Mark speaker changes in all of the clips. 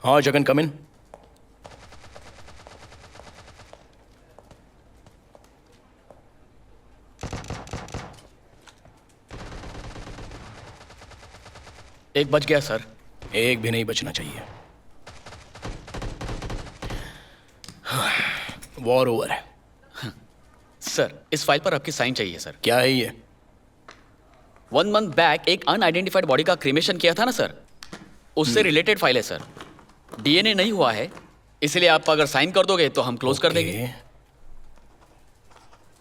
Speaker 1: हाँ जगन, कम इन। एक बच गया सर। एक भी नहीं बचना चाहिए। वॉर ओवर है।
Speaker 2: सर, इस फाइल पर आपकी साइन चाहिए सर।
Speaker 1: क्या है ये?
Speaker 2: 1 मंथ बैक एक अनआइडेंटिफाइड बॉडी का क्रिमेशन किया था ना सर, उससे रिलेटेड फाइल है सर। डीएनए नहीं हुआ है, इसलिए आप अगर साइन कर दोगे तो हम क्लोज कर देंगे।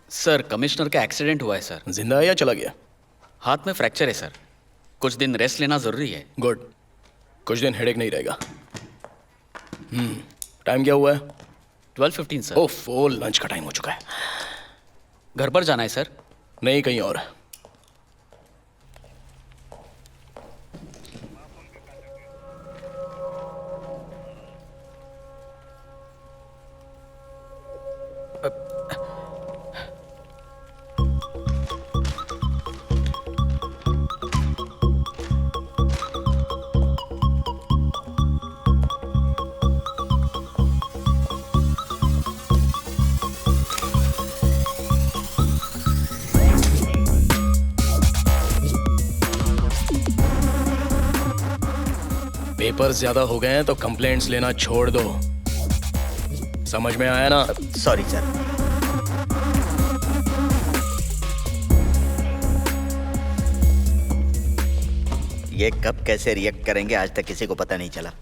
Speaker 2: सर, कमिश्नर का एक्सीडेंट हुआ है सर।
Speaker 1: जिंदा है या चला गया?
Speaker 2: हाथ में फ्रैक्चर है सर, कुछ दिन रेस्ट लेना जरूरी है।
Speaker 1: गुड, कुछ दिन हेडेक नहीं रहेगा। टाइम क्या हुआ है?
Speaker 2: 12:15 सर।
Speaker 1: ओफो, लंच का टाइम हो चुका है।
Speaker 2: घर पर जाना है सर?
Speaker 1: नहीं, कहीं और। पेपर्स ज्यादा हो गए हैं तो कंप्लेंट्स लेना छोड़ दो। समझ में आया ना?
Speaker 3: Sorry sir. ये कब कैसे रिएक्ट करेंगे आज तक किसी को पता नहीं चला।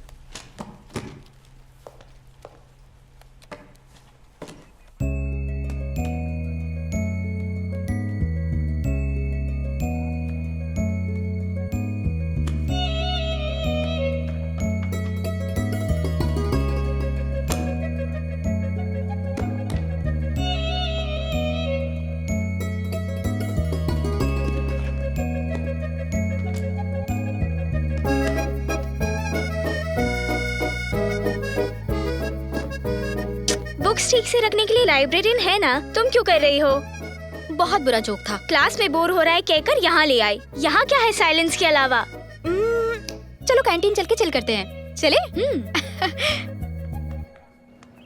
Speaker 4: बुक्स ठीक से रखने के लिए लाइब्रेरियन है ना? तुम क्यों कर रही हो?
Speaker 5: बहुत बुरा जोक था।
Speaker 4: क्लास में बोर हो रहा है कहकर यहाँ ले आई। यहाँ क्या है साइलेंस के अलावा?
Speaker 5: चलो कैंटीन चल के चिल करते हैं। चले?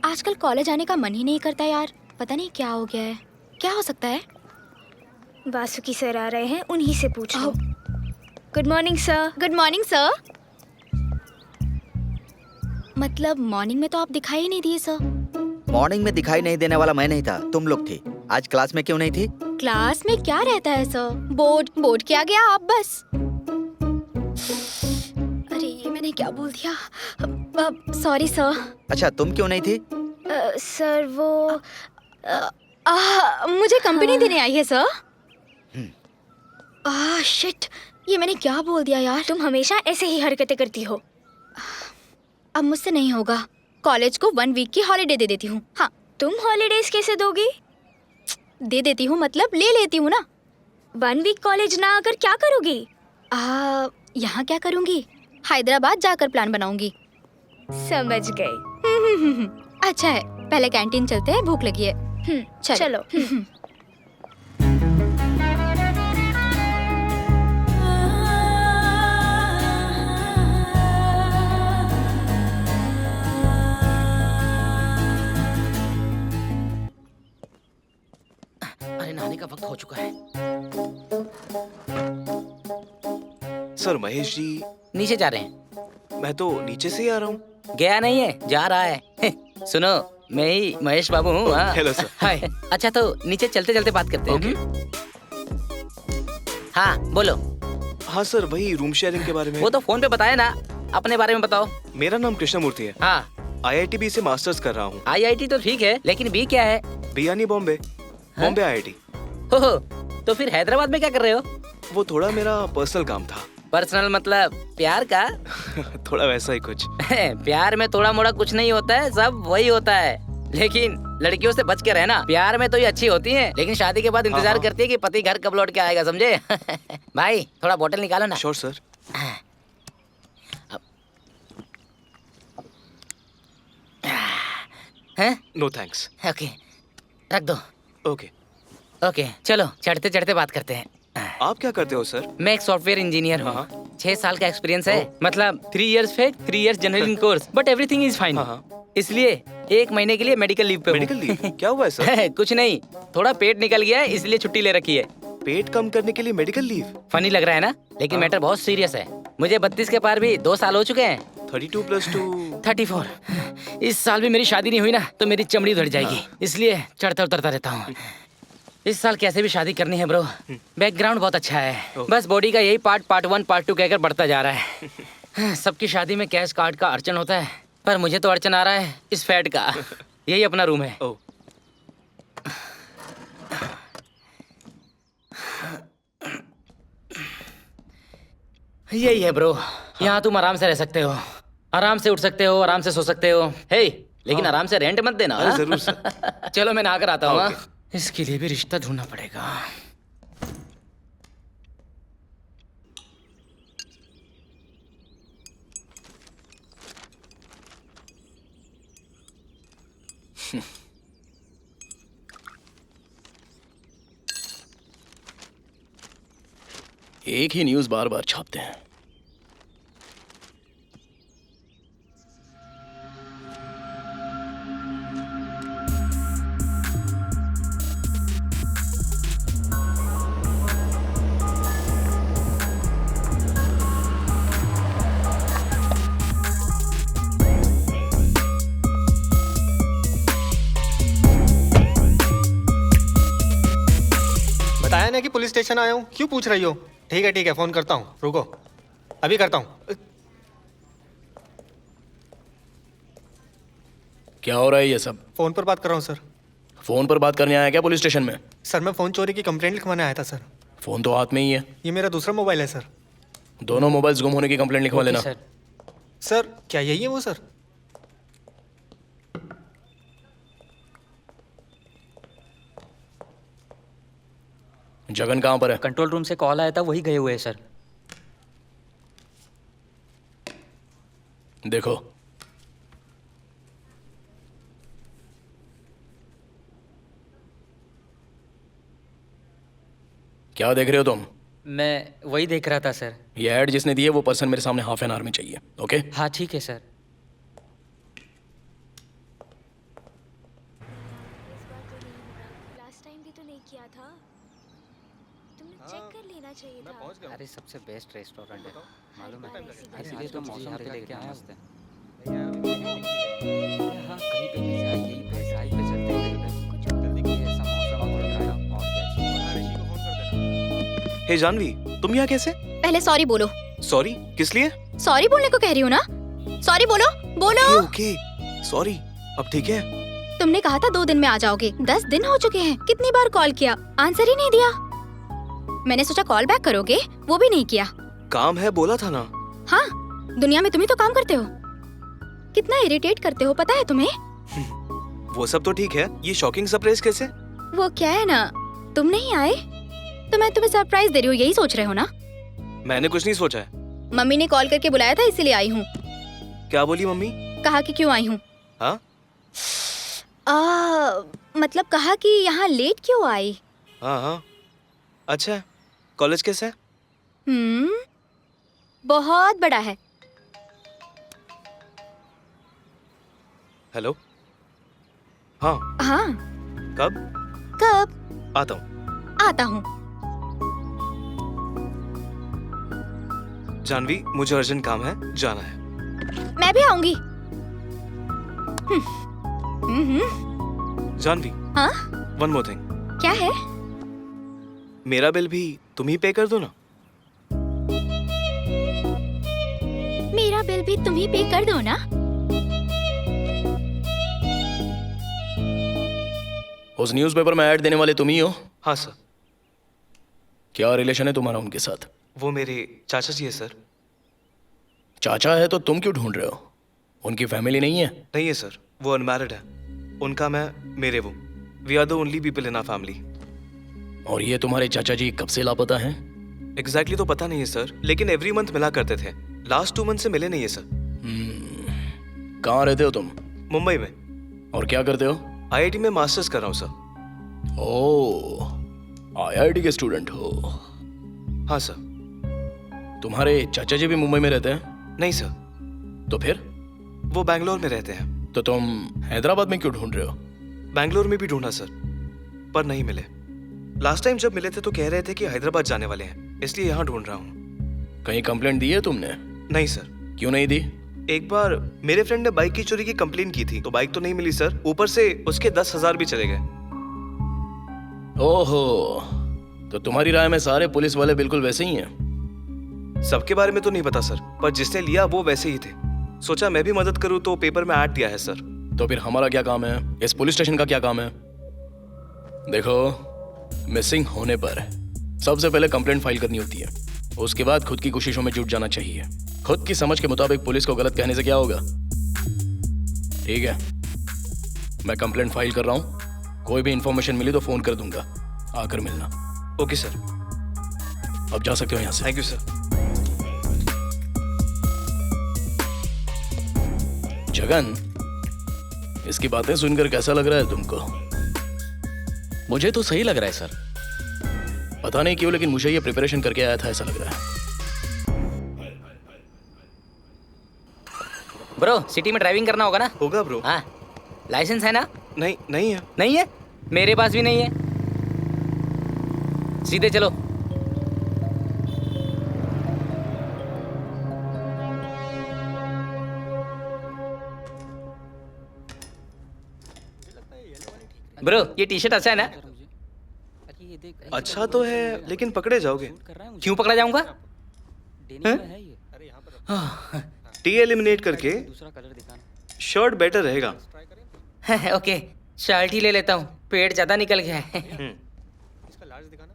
Speaker 5: आजकल कॉलेज आने का मन ही नहीं करता यार। पता नहीं क्या हो गया है। क्या हो सकता है?
Speaker 4: वासुकी सर आ रहे हैं, उन्हीं से पूछो। Good morning sir.
Speaker 5: Good morning sir. मतलब मॉर्निंग में तो आप दिखाई ही नहीं दिए सर।
Speaker 3: मॉर्निंग में दिखाई नहीं देने वाला मैं नहीं था, तुम लोग थी। आज क्लास में क्यों नहीं थी?
Speaker 5: क्लास में क्या रहता है सर? बोर्ड के आगे आप बस। अरे ये मैंने क्या बोल दिया? Sorry sir.
Speaker 3: अच्छा, तुम क्यों नहीं थी?
Speaker 4: सर वो
Speaker 5: मुझे कंपनी देने आई है सर। शिट, ये मैंने क्या बोल दिया यार?
Speaker 4: तुम हमेशा ऐसे ही हरकतें करती हो।
Speaker 5: अब मुझसे नहीं होगा। कॉलेज को 1 वीक की हॉलीडे दे देती हूँ। हाँ।
Speaker 4: तुम हॉलीडेज कैसे दोगी?
Speaker 5: दे देती हूँ मतलब ले लेती हूँ ना।
Speaker 4: 1 वीक कॉलेज ना आकर क्या करोगी?
Speaker 5: यहाँ क्या करूँगी? हैदराबाद जाकर प्लान बनाऊंगी।
Speaker 4: समझ गई।
Speaker 5: अच्छा है, पहले कैंटीन चलते हैं, भूख लगी है।
Speaker 4: चलो।
Speaker 3: अरे नहाने का वक्त हो चुका है।
Speaker 6: सर महेश जी,
Speaker 7: नीचे जा रहे हैं।
Speaker 6: मैं तो नीचे से ही आ रहा हूँ।
Speaker 7: गया नहीं है, जा रहा है। सुनो, मैं ही महेश बाबू हूँ। हाँ।
Speaker 6: Hello sir.
Speaker 7: हाय। अच्छा तो नीचे चलते चलते बात करते हैं।
Speaker 6: ओके।
Speaker 7: हाँ बोलो।
Speaker 6: हाँ सर, वही रूम शेयरिंग के बारे में।
Speaker 7: वो तो फोन पे बताया ना, अपने बारे में बताओ।
Speaker 6: मेरा नाम कृष्णमूर्ति है।
Speaker 7: हाँ।
Speaker 6: IITB से मास्टर्स कर रहा हूँ।
Speaker 7: IIT तो ठीक है, लेकिन बी क्या है?
Speaker 6: बी यानी बॉम्बे। बॉम्बे IIT।
Speaker 7: हो, तो फिर हैदराबाद में क्या कर रहे हो?
Speaker 6: वो थोड़ा मेरा पर्सनल काम था।
Speaker 7: पर्सनल मतलब प्यार का?
Speaker 6: थोड़ा वैसा ही कुछ।
Speaker 7: प्यार में थोड़ा मोड़ा कुछ नहीं होता है, सब वही होता है। लेकिन लड़कियों से बच के रहना। प्यार में तो ये अच्छी होती हैं, लेकिन शादी के बाद इंतजार करती है कि पति घर कब लौट के आएगा, समझे? भाई थोड़ा बोतल निकालो ना।
Speaker 6: Sure sir.
Speaker 7: हैं?
Speaker 6: No thanks.
Speaker 7: ओके, रख दो।
Speaker 6: ओके।
Speaker 7: ओके चलो, चढ़ते चढ़ते बात करते हैं।
Speaker 6: आप क्या करते हो सर?
Speaker 7: मैं एक सॉफ्टवेयर इंजीनियर हूँ।
Speaker 6: हाँ।
Speaker 7: 6 साल का एक्सपीरियंस है। मतलब 3 years fake, 3 years general course, but everything is fine.
Speaker 6: हाँ।
Speaker 7: इसलिए 1 महीने के लिए मेडिकल लीव पे हूँ।
Speaker 6: Medical leave? क्या हुआ है सर?
Speaker 7: कुछ नहीं, थोड़ा पेट निकल गया है, इसलिए छुट्टी ले रखी है।
Speaker 6: पेट कम करने के लिए मेडिकल लीव?
Speaker 7: फनी लग रहा है ना, लेकिन मैटर बहुत सीरियस है। मुझे 32 के पार भी 2 साल हो चुके हैं।
Speaker 6: 32 + 2
Speaker 7: 34। इस साल भी मेरी शादी नहीं हुई ना, तो मेरी चमड़ी उधड़ जाएगी, इसलिए चढ़ता उतरता रहता हूँ। इस साल कैसे भी शादी करनी है ब्रो। बैकग्राउंड बहुत अच्छा है, बस बॉडी का यही पार्ट 1 पार्ट 2 कहकर बढ़ता जा रहा है। सबकी शादी में कैश कार्ड का अड़चन होता है, पर मुझे तो अड़चन आ रहा है इस फैट का। यही अपना रूम है।
Speaker 6: ओह।
Speaker 7: यही है ब्रो, यहाँ तुम आराम से रह सकते हो, आराम से उठ सकते हो, आराम से सो सकते हो। हे, लेकिन आराम से रेंट मत देना।
Speaker 6: अरे
Speaker 7: हाँ?
Speaker 6: जरूर सर।
Speaker 7: चलो मैं नहा कर आता हूँ।
Speaker 6: ओके।
Speaker 7: हाँ? इसके लिए भी रिश्ता ढूंढना पड़ेगा।
Speaker 1: एक ही न्यूज़ बार बार छापते हैं।
Speaker 8: बताया ना कि पुलिस स्टेशन आया हूँ, क्यों पूछ रही हो? ठीक है, फोन करता हूँ, रुको, अभी करता हूँ।
Speaker 1: क्या हो रहा है ये सब?
Speaker 8: फोन पर बात कर रहा हूँ सर।
Speaker 1: फोन पर बात करने आया क्या पुलिस स्टेशन में?
Speaker 8: सर मैं फोन चोरी की कंप्लेंट लिखवाने आया था सर।
Speaker 1: फोन तो हाथ में ही है।
Speaker 8: ये मेरा दूसरा मोबाइल है सर।
Speaker 1: दोनों मोबाइल्स गुम होने की कंप्लेंट लिखवा लेना।
Speaker 8: सर क्या यही है वो सर?
Speaker 1: जगन कहाँ पर है?
Speaker 9: कंट्रोल रूम से कॉल आया था, वही गए हुए हैं सर।
Speaker 1: देखो। क्या देख रहे हो तुम?
Speaker 9: मैं वही देख रहा था सर।
Speaker 1: ये ऐड जिसने दी है वो पर्सन मेरे सामने हाफ एन आवर में चाहिए। ओके?
Speaker 9: हाँ ठीक है सर।
Speaker 4: लास्ट टाइम भी तो नहीं किया था, तुमने चेक कर लेना चाहिए था।
Speaker 9: अरे सबसे बेस्ट रेस्टोरेंट है, मालूम है? इसलिए तो मौसम यहाँ पे लेके आया मस्त है। हाँ कहीं पे भी जाए, यहीं पे ड्राइव पे चलते हैं उधर। ऐसा मौसम हो रहा है और क्या।
Speaker 6: हे जानवी, तुम यहाँ कैसे?
Speaker 5: पहले सॉरी बोलो।
Speaker 6: सॉरी किस लिए?
Speaker 5: सॉरी बोलने को कह रही हूँ ना, सॉरी बोलो बोलो।
Speaker 6: Okay, sorry. अब ठीक है?
Speaker 5: तुमने कहा था 2 दिन में आ जाओगे, 10 दिन हो चुके हैं। कितनी बार कॉल किया, आंसर ही नहीं दिया। मैंने सोचा कॉल बैक करोगे, वो भी नहीं किया।
Speaker 6: काम है बोला था ना।
Speaker 5: हाँ, दुनिया में तुम ही तो काम करते हो। कितना इरिटेट करते हो पता है तुम्हें?
Speaker 6: वो सब तो ठीक है, ये शॉकिंग सरप्राइज कैसे?
Speaker 5: वो क्या है ना, तुम नहीं आए तो मैं तुम्हें सरप्राइज दे रही हूँ, यही सोच रहे हो ना?
Speaker 6: मैंने कुछ नहीं सोचा है।
Speaker 5: मम्मी ने कॉल करके बुलाया था इसीलिए आई हूँ।
Speaker 6: क्या बोली मम्मी?
Speaker 5: कहा कि क्यों आई हूँ।
Speaker 6: हाँ
Speaker 5: मतलब कहा कि यहाँ लेट क्यों आई।
Speaker 6: हाँ हाँ। अच्छा, कॉलेज कैसा है?
Speaker 5: बहुत बड़ा है।
Speaker 6: हेलो। हाँ।
Speaker 5: हाँ।
Speaker 6: कब?
Speaker 5: कब?
Speaker 6: आता हूँ।
Speaker 5: आता हूँ।
Speaker 6: जानवी, मुझे अर्जेंट काम है, जाना है।
Speaker 5: मैं भी आऊंगी।
Speaker 6: जानवी।
Speaker 5: हाँ?
Speaker 6: One more thing.
Speaker 5: क्या है?
Speaker 6: मेरा बिल भी तुम ही पे कर दो ना।
Speaker 5: मेरा बिल भी तुम ही पे कर दो ना।
Speaker 1: उस न्यूज़पेपर में ऐड देने वाले तुम ही हो?
Speaker 6: हाँ सर।
Speaker 1: क्या रिलेशन है तुम्हारा उनके साथ?
Speaker 6: वो मेरे चाचा जी है सर।
Speaker 1: चाचा है तो तुम क्यों ढूंढ रहे हो? उनकी फैमिली नहीं है?
Speaker 6: नहीं है सर, वो अनमैरिड है। उनका मैं, मेरे वो। We are the only people in our family.
Speaker 1: और ये तुम्हारे चाचा जी कब से लापता हैं?
Speaker 6: एग्जैक्टली तो पता नहीं है सर, लेकिन एवरी मंथ मिला करते थे। लास्ट 2 मंथ से मिले नहीं है सर।
Speaker 1: कहाँ रहते हो तुम?
Speaker 6: मुंबई में।
Speaker 1: और क्या करते हो?
Speaker 6: आईआईटी में मास्टर्स कर रहा हूँ सर।
Speaker 1: ओह, आईआईटी के स्टूडेंट हो?
Speaker 6: हाँ सर।
Speaker 1: तुम्हारे चाचा जी भी मुंबई में रहते हैं?
Speaker 6: नहीं सर।
Speaker 1: तो फिर?
Speaker 6: वो बैंगलोर में रहते हैं।
Speaker 1: तो तुम हैदराबाद में क्यों ढूंढ रहे हो?
Speaker 6: बैंगलोर में भी ढूंढा सर, पर नहीं मिले। लास्ट टाइम जब मिले थे तो कह रहे थे कि हैदराबाद जाने वाले हैं, इसलिए यहाँ ढूंढ रहा हूँ।
Speaker 1: कहीं कंप्लेंट दी है तुमने?
Speaker 6: नहीं सर।
Speaker 1: क्यों नहीं दी?
Speaker 6: एक बार मेरे फ्रेंड ने बाइक की चोरी की कंप्लेन की थी, तो बाइक तो नहीं मिली सर, ऊपर से उसके 10,000 भी चले गए।
Speaker 1: ओहो, तो तुम्हारी राय में सारे पुलिस वाले बिल्कुल वैसे ही हैं?
Speaker 6: सबके बारे में तो नहीं पता सर, पर जिसने लिया वो वैसे ही थे। सोचा मैं भी मदद करूं तो पेपर में ऐड दिया है सर।
Speaker 1: तो फिर हमारा क्या काम है? इस पुलिस स्टेशन का क्या काम है? देखो, मिसिंग होने पर सबसे पहले कंप्लेंट फाइल करनी होती है, उसके बाद खुद की कोशिशों में जुट जाना चाहिए। खुद की समझ के मुताबिक पुलिस को गलत कहने से क्या होगा? ठीक है, मैं कंप्लेंट फाइल कर रहा हूं। कोई भी इंफॉर्मेशन मिली तो फोन कर दूंगा, आकर मिलना।
Speaker 6: Okay sir.
Speaker 1: अब जा सकते हो यहाँ से।
Speaker 6: Thank you sir.
Speaker 1: जगन, इसकी बातें सुनकर कैसा लग रहा है तुमको?
Speaker 2: मुझे तो सही लग रहा है सर।
Speaker 1: पता नहीं क्यों, लेकिन मुझे ये प्रिपरेशन करके आया था ऐसा लग रहा है।
Speaker 7: ब्रो, सिटी में ड्राइविंग करना होगा ना?
Speaker 6: होगा ब्रो।
Speaker 7: हाँ। लाइसेंस है ना?
Speaker 6: नहीं, नहीं है।
Speaker 7: नहीं है? मेरे पास भी नहीं है। सीधे चलो। ब्रो, ये टी शर्ट अच्छा है ना?
Speaker 6: अच्छा तो है, लेकिन पकड़े जाओगे।
Speaker 7: क्यों पकड़ा जाऊंगा?
Speaker 6: टी एलिमिनेट करके शर्ट बेटर रहेगा।
Speaker 7: ओके, शर्ट ही ले लेता हूँ, पेट ज्यादा निकल गया है।
Speaker 8: इसका लार्ज दिखाना।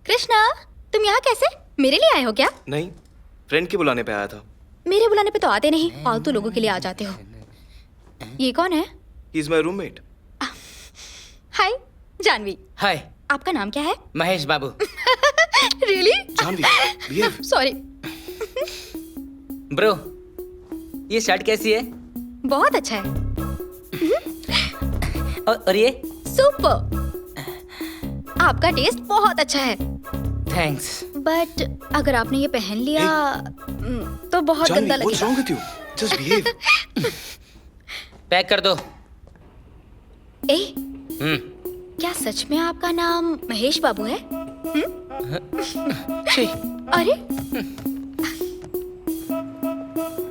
Speaker 5: कृष्णा, तुम यहाँ कैसे? मेरे लिए आए हो क्या?
Speaker 6: नहीं, फ्रेंड के बुलाने पे आया था।
Speaker 5: मेरे बुलाने पे तो आते नहीं, फालतू लोगों के लिए आ जाते हो। ये कौन है?
Speaker 6: He is my roommate.
Speaker 5: Hi, Janvi.
Speaker 7: Hi,
Speaker 5: आपका नाम क्या है?
Speaker 7: Mahesh Babu.
Speaker 5: Really?
Speaker 6: Janvi, behave.
Speaker 5: Sorry.
Speaker 7: Bro, ये शर्ट कैसी है?
Speaker 5: बहुत अच्छा है।
Speaker 7: और ये?
Speaker 5: सुपर। आपका टेस्ट बहुत अच्छा है।
Speaker 7: थैंक्स।
Speaker 5: बट अगर आपने ये पहन लिया तो बहुत गंदा
Speaker 6: जानवी, what's wrong
Speaker 5: लगेगा।
Speaker 6: with you? Just behave.
Speaker 7: Pack कर दो।
Speaker 5: ए, क्या सच में आपका नाम महेश बाबू है? अरे,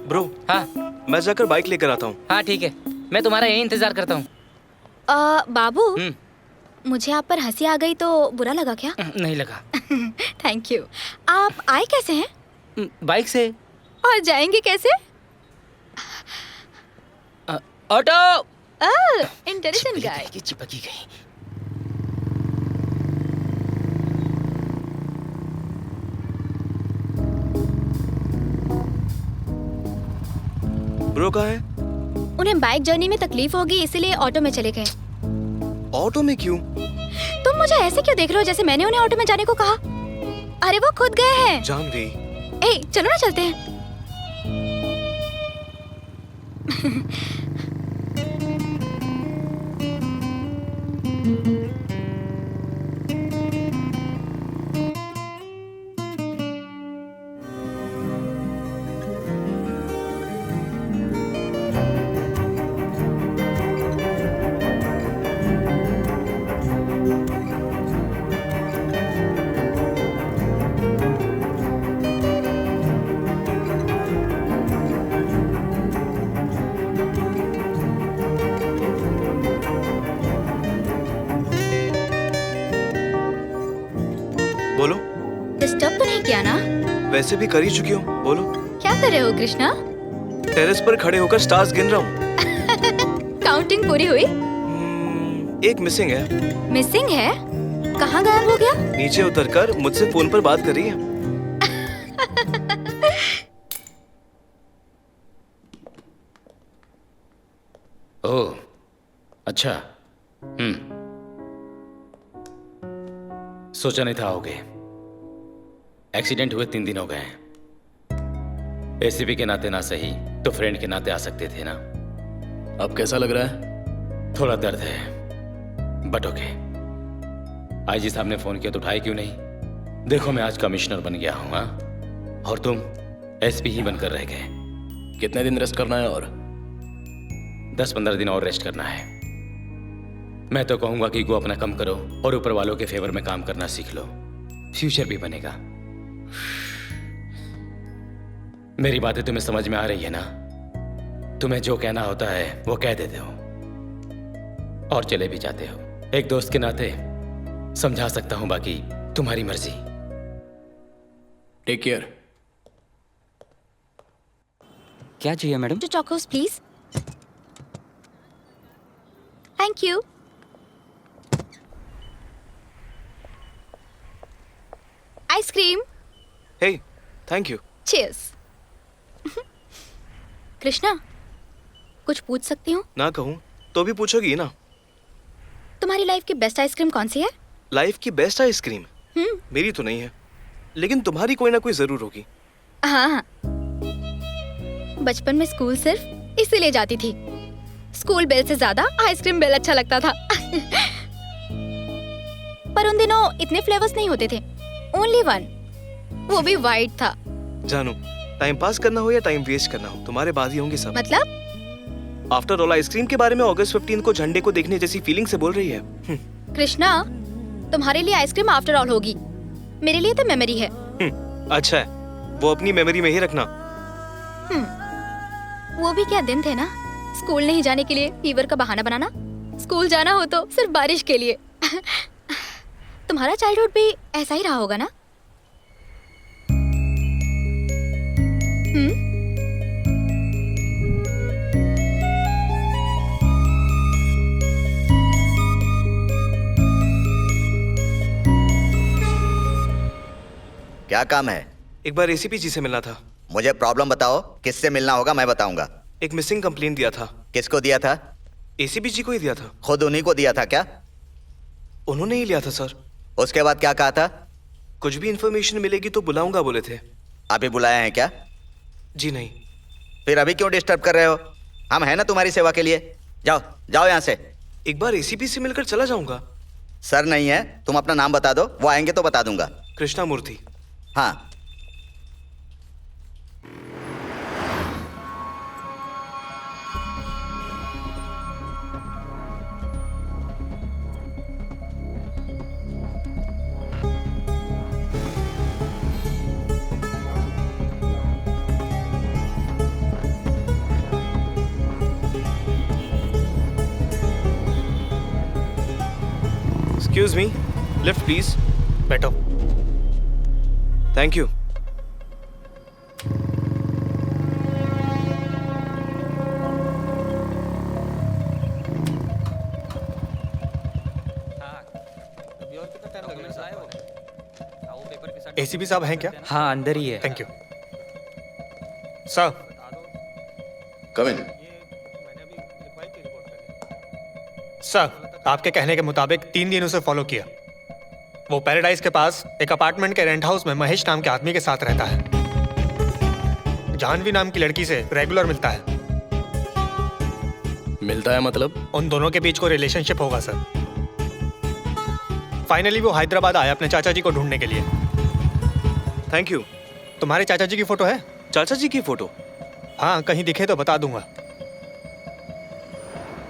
Speaker 6: ब्रो,
Speaker 7: हाँ
Speaker 6: मैं जाकर बाइक लेकर आता हूँ।
Speaker 7: हाँ ठीक है, मैं तुम्हारा यही इंतजार करता हूँ।
Speaker 5: बाबू, मुझे आप पर हंसी आ गई तो बुरा लगा क्या?
Speaker 7: नहीं लगा।
Speaker 5: Thank you. आप आए कैसे हैं?
Speaker 7: बाइक से।
Speaker 5: और जाएंगे कैसे?
Speaker 7: ऑटो।
Speaker 5: इंटरेस्टिंग गाय।
Speaker 7: चिपकी गई।
Speaker 6: ब्रो कहाँ है?
Speaker 5: उन्हें बाइक जर्नी में तकलीफ होगी इसीलिए ऑटो में चले गए।
Speaker 6: ऑटो में क्यों?
Speaker 5: तुम मुझे ऐसे क्यों देख रहे हो जैसे मैंने उन्हें ऑटो में जाने को कहा? अरे वो खुद गए हैं।
Speaker 6: जानवी,
Speaker 5: ए, चलो ना चलते हैं।
Speaker 6: बोलो।
Speaker 5: डिस्टर्ब तो नहीं किया ना?
Speaker 6: वैसे भी कर ही चुकी हूँ, बोलो।
Speaker 5: क्या कर रहे हो कृष्णा?
Speaker 6: टेरेस पर खड़े होकर स्टार्स गिन रहा हूँ।
Speaker 5: काउंटिंग पूरी हुई?
Speaker 6: एक मिसिंग है।
Speaker 5: मिसिंग है? कहाँ गायब हो गया?
Speaker 6: नीचे उतरकर मुझसे फोन पर बात कर रही है।
Speaker 7: ओह, अच्छा। सोचा नहीं था आओगे। एक्सीडेंट हुए 3 दिन हो गए हैं। एसीपी के नाते ना सही तो फ्रेंड के नाते आ सकते थे ना।
Speaker 1: अब कैसा लग रहा है?
Speaker 7: थोड़ा दर्द है, बट ओके। आईजी साहब ने फोन किया तो उठाए क्यों नहीं? देखो मैं आज कमिश्नर बन गया हूं, हाँ? और तुम एसपी ही बनकर रह गए।
Speaker 1: कितने दिन रेस्ट करना है और?
Speaker 7: 10-15 दिन और रेस्ट करना है। मैं तो कहूंगा कि ईगो अपना कम करो और ऊपर वालों के फेवर में काम करना सीख लो, फ्यूचर भी बनेगा। मेरी बातें तुम्हें समझ में आ रही है ना? तुम्हें जो कहना होता है वो कह देते हो और चले भी जाते हो। एक दोस्त के नाते समझा सकता हूं, बाकी तुम्हारी मर्जी।
Speaker 1: Take care.
Speaker 9: क्या चाहिए madam?
Speaker 5: 2 chocos please. Thank you. Ice cream.
Speaker 6: Hey, thank you.
Speaker 5: Cheers. Krishna, कुछ पूछ सकती हूँ?
Speaker 6: ना कहूँ तो भी पूछोगी ना।
Speaker 5: तुम्हारी लाइफ की बेस्ट आइसक्रीम कौन सी है?
Speaker 6: लाइफ की बेस्ट आइसक्रीम मेरी तो नहीं है, लेकिन तुम्हारी कोई ना कोई जरूर होगी।
Speaker 5: हाँ, बचपन में स्कूल सिर्फ इसीलिए जाती थी। स्कूल बेल से ज्यादा आइसक्रीम बेल अच्छा लगता था। पर उन दिनों इतने फ्लेवर्स नहीं होते थे, ओनली 1, वो भी वाइट था।
Speaker 6: जानू, टाइम पास करना हो या टाइम वेस्ट करना हो, तुम्हारे बाद ही होंगे सब।
Speaker 5: मतलब?
Speaker 6: आफ्टर ऑल आइसक्रीम के बारे में अगस्त 15 को झंडे को देखने जैसी फीलिंग से बोल रही है।
Speaker 5: कृष्णा, तुम्हारे लिए आइसक्रीम आफ्टर ऑल होगी, मेरे लिए तो मेमोरी है।
Speaker 6: अच्छा है, वो अपनी मेमोरी में ही रखना।
Speaker 5: वो भी क्या दिन थे ना, स्कूल नहीं जाने के लिए फीवर का बहाना बनाना, स्कूल जाना हो तो सिर्फ बारिश के लिए। तुम्हारा चाइल्डहुड भी ऐसा ही रहा होगा ना?
Speaker 3: क्या काम है?
Speaker 6: एक बार एसीपी जी से मिलना था।
Speaker 3: मुझे प्रॉब्लम बताओ, किससे मिलना होगा मैं बताऊंगा।
Speaker 6: एक मिसिंग कंप्लेंट दिया था।
Speaker 3: किसको दिया था?
Speaker 6: एसीपी जी को ही दिया था।
Speaker 3: खुद उन्हीं को दिया था क्या?
Speaker 6: उन्होंने ही लिया था सर।
Speaker 3: उसके बाद क्या कहा था?
Speaker 6: कुछ भी इंफॉर्मेशन मिलेगी तो बुलाऊंगा बोले थे।
Speaker 3: अभी बुलाया है क्या?
Speaker 6: जी नहीं।
Speaker 3: फिर अभी क्यों डिस्टर्ब कर रहे हो? हम हैं ना तुम्हारी सेवा के लिए। जाओ जाओ यहाँ से।
Speaker 6: एक बार एसीपी से मिलकर चला जाऊंगा।
Speaker 3: सर नहीं है, तुम अपना नाम बता दो, वो आएंगे तो बता दूंगा।
Speaker 6: कृष्णा मूर्ति।
Speaker 3: हाँ।
Speaker 6: Excuse me, lift please.
Speaker 8: बैठो।
Speaker 6: Thank you.
Speaker 8: एसीपी साहब हैं क्या?
Speaker 9: हाँ अंदर ही है।
Speaker 8: Thank you sir.
Speaker 1: Come in.
Speaker 8: Sir, आपके कहने के मुताबिक 3 दिन उसे फॉलो किया। वो पैराडाइज के पास एक अपार्टमेंट के रेंट हाउस में महेश नाम के आदमी के साथ रहता है। जानवी नाम की लड़की से रेगुलर मिलता है।
Speaker 1: मिलता है मतलब?
Speaker 8: उन दोनों के बीच कोई रिलेशनशिप होगा सर। फाइनली वो हैदराबाद आया अपने चाचा जी को ढूंढने के लिए।
Speaker 6: Thank you.
Speaker 8: तुम्हारे चाचा जी की फोटो है?
Speaker 6: चाचा जी की फोटो?
Speaker 8: हाँ, कहीं दिखे तो बता दूंगा।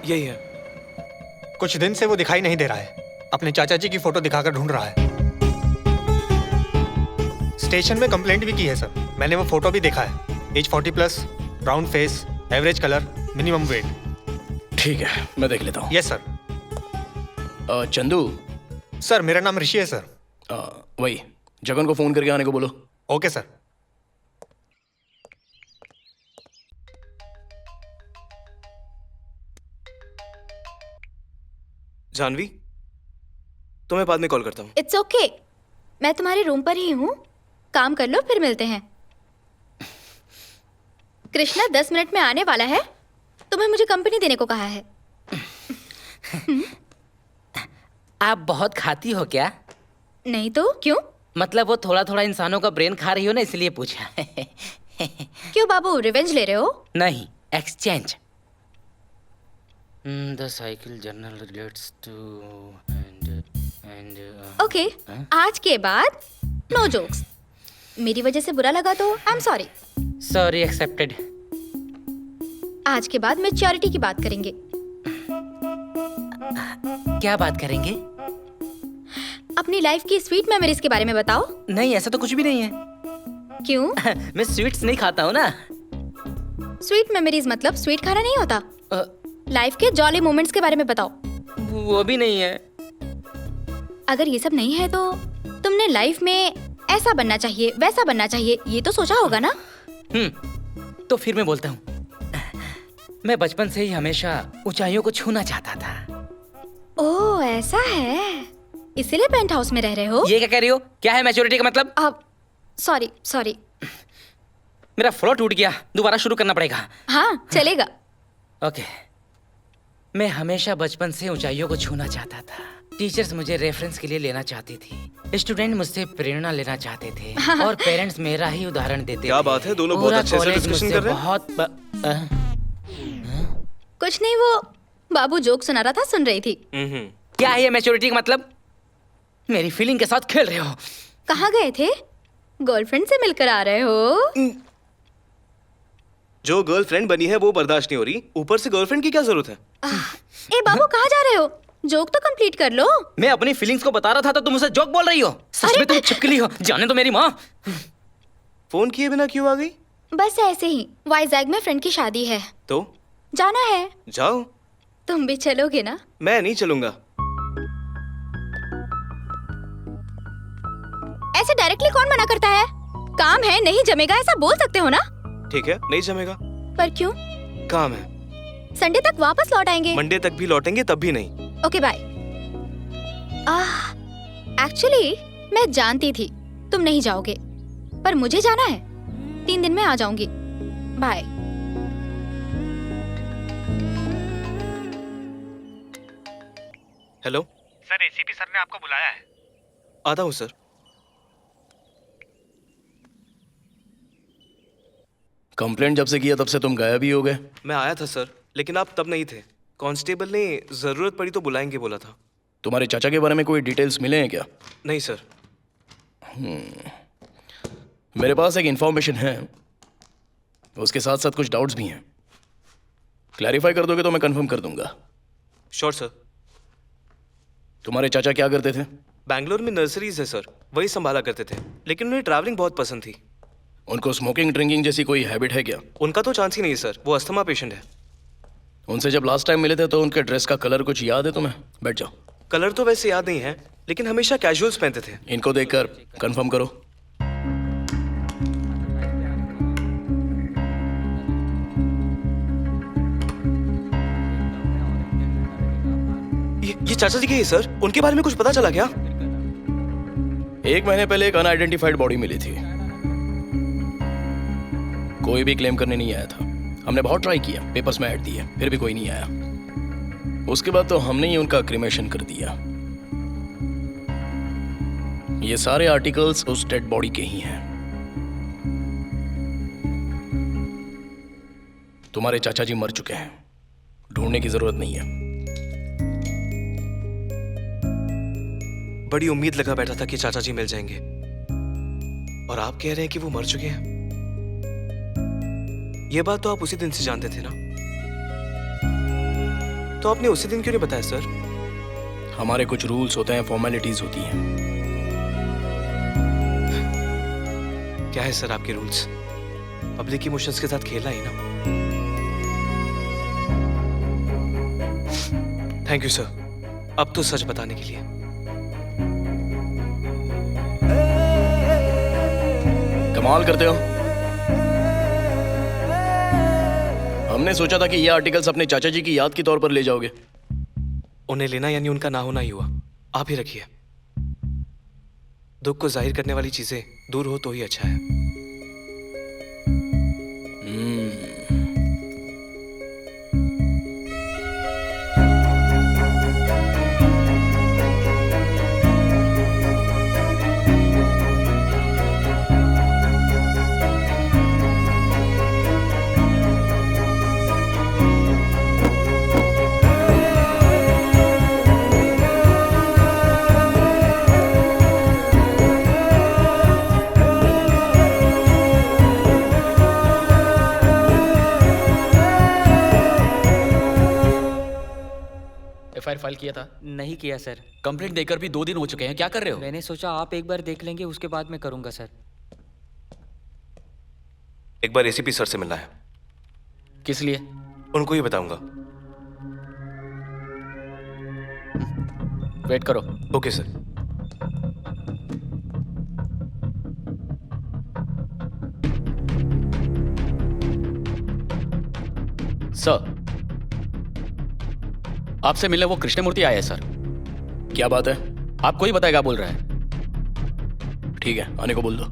Speaker 6: यही है।
Speaker 8: कुछ दिन से वो दिखाई नहीं दे रहा है। अपने चाचा जी की फोटो दिखाकर ढूंढ रहा है। स्टेशन में कंप्लेंट भी की है सर। मैंने वो फोटो भी देखा है। Age 40+, round face, average colour, minimum weight.
Speaker 1: ठीक है, मैं देख लेता हूँ।
Speaker 8: Yes sir.
Speaker 1: चंदू।
Speaker 8: सर, मेरा नाम ऋषि है सर।
Speaker 1: वही जगन को फोन करके आने को बोलो।
Speaker 8: Okay sir.
Speaker 6: जानवी, तो मैं बाद में कॉल करता हूँ।
Speaker 5: इट्स ओके, मैं तुम्हारे रूम पर ही हूँ। काम कर लो, फिर मिलते हैं। कृष्णा 10 मिनट में आने वाला है। तुम्हें मुझे कंपनी देने को कहा है।
Speaker 7: आप बहुत खाती हो क्या?
Speaker 5: नहीं तो क्यों?
Speaker 7: मतलब वो थोड़ा थोड़ा इंसानों का ब्रेन खा रही हो ना, इसलिए पूछा।
Speaker 5: क्यों बाबू, रिवेंज ले रहे हो?
Speaker 7: नहीं, exchange. The cycle journal relates to and
Speaker 5: okay, आज के बाद नो जोक्स। मेरी वजह से बुरा लगा तो I am sorry.
Speaker 7: Sorry accepted.
Speaker 5: आज के बाद मैच्योरिटी की बात करेंगे।
Speaker 7: क्या बात करेंगे?
Speaker 5: अपनी लाइफ की स्वीट मेमोरीज के बारे में बताओ।
Speaker 7: नहीं, ऐसा तो कुछ भी नहीं है।
Speaker 5: क्यों?
Speaker 7: मैं स्वीट्स नहीं खाता हूँ ना।
Speaker 5: स्वीट मेमोरीज मतलब स्वीट खाना नहीं होता। लाइफ के जॉली मोमेंट्स के बारे में बताओ।
Speaker 7: वो भी नहीं है।
Speaker 5: अगर ये सब नहीं है तो तुमने लाइफ में ऐसा बनना चाहिए, वैसा बनना चाहिए, ये तो सोचा होगा ना?
Speaker 7: तो फिर मैं बोलता हूँ। मैं बचपन से ही हमेशा ऊंचाइयों को छूना चाहता था।
Speaker 5: ओह, ऐसा है, इसीलिए पेंट हाउस में रह रहे हो?
Speaker 7: ये क्या कह रही हो? क्या है मैच्योरिटी का मतलब?
Speaker 5: अब सॉरी।
Speaker 7: मेरा फ्लो टूट गया, दोबारा शुरू करना पड़ेगा।
Speaker 5: हाँ, चलेगा।
Speaker 7: ओके। मैं हमेशा बचपन से ऊंचाइयों को छूना चाहता था। टीचर्स मुझे रेफरेंस के लिए लेना चाहती थी, स्टूडेंट मुझसे प्रेरणा लेना चाहते थे, और पेरेंट्स मेरा ही उदाहरण देते थे।
Speaker 6: क्या बात है, दोनों बहुत अच्छे से डिस्कशन कर रहे हैं।
Speaker 7: बहुत
Speaker 5: कुछ नहीं, वो बाबू जोक सुना रहा था, सुन रही थी।
Speaker 7: क्या है ये मैच्योरिटी का मतलब? मेरी फीलिंग के साथ खेल रहे हो।
Speaker 5: कहाँ गए थे? गर्लफ्रेंड से मिलकर आ रहे हो?
Speaker 6: जो गर्लफ्रेंड बनी है वो बर्दाश्त नहीं हो रही, ऊपर से गर्लफ्रेंड की क्या जरूरत है?
Speaker 5: ए बाबू, कहाँ जा रहे हो? जोक तो कंप्लीट कर लो।
Speaker 7: मैं अपनी फीलिंग्स को बता रहा था तो तुम उसे जोक बोल रही हो। सच में तुम चिपकली हो। जाने दो मेरी माँ।
Speaker 6: फोन किए बिना क्यों आ गई?
Speaker 5: बस ऐसे ही, वाइजैग में फ्रेंड की शादी है
Speaker 6: तो
Speaker 5: जाना है।
Speaker 6: जाओ।
Speaker 5: तुम भी चलोगे ना?
Speaker 6: मैं नहीं चलूंगा।
Speaker 5: ऐसे डायरेक्टली कौन मना करता है? काम है, नहीं जमेगा, ऐसा बोल सकते हो ना?
Speaker 6: ठीक है, नहीं जमेगा।
Speaker 5: पर क्यों?
Speaker 6: काम है।
Speaker 5: संडे तक वापस लौट आएंगे।
Speaker 6: मंडे तक भी लौटेंगे, तब भी नहीं।
Speaker 5: Okay bye. एक्चुअली मैं जानती थी तुम नहीं जाओगे, पर मुझे जाना है। 3 दिन में आ जाऊंगी। Bye.
Speaker 6: Hello
Speaker 8: sir, ACP sir ने आपको बुलाया है।
Speaker 6: आता हूँ सर।
Speaker 1: कंप्लेंट जब से किया तब से तुम गायब ही हो गए।
Speaker 6: मैं आया था सर, लेकिन आप तब नहीं थे। कांस्टेबल ने जरूरत पड़ी तो बुलाएंगे बोला था।
Speaker 1: तुम्हारे चाचा के बारे में कोई डिटेल्स मिले हैं क्या?
Speaker 6: नहीं सर।
Speaker 1: मेरे पास एक इंफॉर्मेशन है, उसके साथ साथ कुछ डाउट्स भी हैं। क्लैरिफाई कर दोगे तो मैं कंफर्म कर दूंगा।
Speaker 6: Sure sir.
Speaker 1: तुम्हारे चाचा क्या करते थे?
Speaker 6: बैंगलोर में नर्सरीज है सर, वही संभाला करते थे, लेकिन उन्हें ट्रैवलिंग बहुत पसंद थी।
Speaker 1: उनको स्मोकिंग ड्रिंकिंग जैसी कोई हैबिट है क्या?
Speaker 6: उनका तो चांस ही नहीं सर, वो अस्थमा पेशेंट है।
Speaker 1: उनसे जब लास्ट टाइम मिले थे तो उनके ड्रेस का कलर कुछ याद है तुम्हें? बैठ जाओ।
Speaker 6: कलर तो वैसे याद नहीं है, लेकिन हमेशा कैजुअल्स पहनते थे।
Speaker 1: इनको देखकर कंफर्म करो।
Speaker 6: ये चाचा जी के ही सर, उनके बारे में कुछ पता चला क्या?
Speaker 1: 1 महीने पहले एक अनआइडेंटिफाइड बॉडी मिली थी। कोई भी क्लेम करने नहीं आया था। हमने बहुत ट्राई किया, पेपर्स में ऐड दिए, फिर भी कोई नहीं आया। उसके बाद तो हमने ही उनका क्रिमेशन कर दिया। ये सारे आर्टिकल्स उस डेड बॉडी के ही हैं। तुम्हारे चाचा जी मर चुके हैं, ढूंढने की जरूरत नहीं है।
Speaker 6: बड़ी उम्मीद लगा बैठा था कि चाचा जी मिल जाएंगे, और आप कह रहे हैं कि वो मर चुके हैं। ये बात तो आप उसी दिन से जानते थे ना, तो आपने उसी दिन क्यों नहीं बताया सर?
Speaker 1: हमारे कुछ रूल्स होते हैं, फॉर्मेलिटीज होती हैं।
Speaker 6: क्या है सर आपके रूल्स? पब्लिक इमोशंस के साथ खेलना ही ना। थैंक यू सर, अब तो सच बताने के लिए।
Speaker 1: कमाल करते हो। हमने सोचा था कि ये आर्टिकल्स अपने चाचा जी की याद के तौर पर ले जाओगे।
Speaker 6: उन्हें लेना यानी उनका ना होना ही हुआ। आप ही रखिए। दुख को जाहिर करने वाली चीजें दूर हो तो ही अच्छा है।
Speaker 2: एफआईआर फाइल किया था?
Speaker 9: नहीं किया सर।
Speaker 2: कंप्लेंट देकर भी 2 दिन हो चुके हैं, क्या कर रहे हो?
Speaker 9: मैंने सोचा आप एक बार देख लेंगे, उसके बाद मैं करूंगा सर।
Speaker 6: एक बार एसीपी सर से मिलना है।
Speaker 2: किस लिए?
Speaker 6: उनको ही बताऊंगा।
Speaker 2: वेट करो।
Speaker 6: Okay sir.
Speaker 2: सर, आपसे मिलने वो कृष्णमूर्ति आए हैं सर।
Speaker 1: क्या बात है?
Speaker 2: आपको ही बताएगा बोल रहा है।
Speaker 1: ठीक है, आने को बोल दो।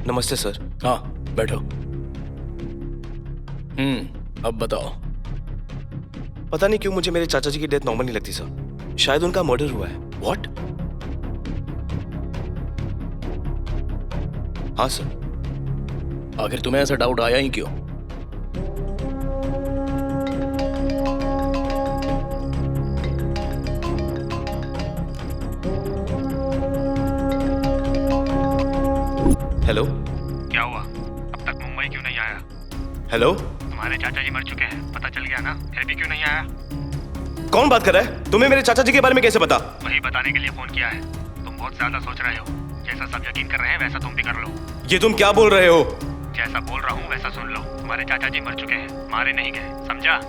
Speaker 6: नमस्ते सर।
Speaker 1: हाँ, बैठो। अब बताओ।
Speaker 6: पता नहीं क्यों मुझे मेरे चाचा जी की डेथ नॉर्मल नहीं लगती सर। शायद उनका मर्डर हुआ है।
Speaker 1: व्हाट?
Speaker 6: हाँ सर।
Speaker 1: आखिर तुम्हें ऐसा डाउट आया ही क्यों?
Speaker 6: हेलो,
Speaker 8: क्या हुआ? अब तक मुंबई क्यों नहीं आया?
Speaker 6: हेलो।
Speaker 8: तुम्हारे चाचा जी मर चुके हैं, पता चल गया ना, फिर भी क्यों नहीं आया?
Speaker 6: कौन बात कर रहा है? तुम्हें मेरे चाचा जी के बारे में कैसे पता?
Speaker 8: वही बताने के लिए फोन किया है। तुम बहुत ज्यादा सोच रहे हो। जैसा सब यकीन कर रहे हैं वैसा तुम भी कर लो।
Speaker 6: ये तुम क्या बोल रहे हो?
Speaker 8: जैसा बोल रहा हूँ वैसा सुन लो। तुम्हारे चाचा जी मर चुके हैं, मारे नहीं गए, समझा?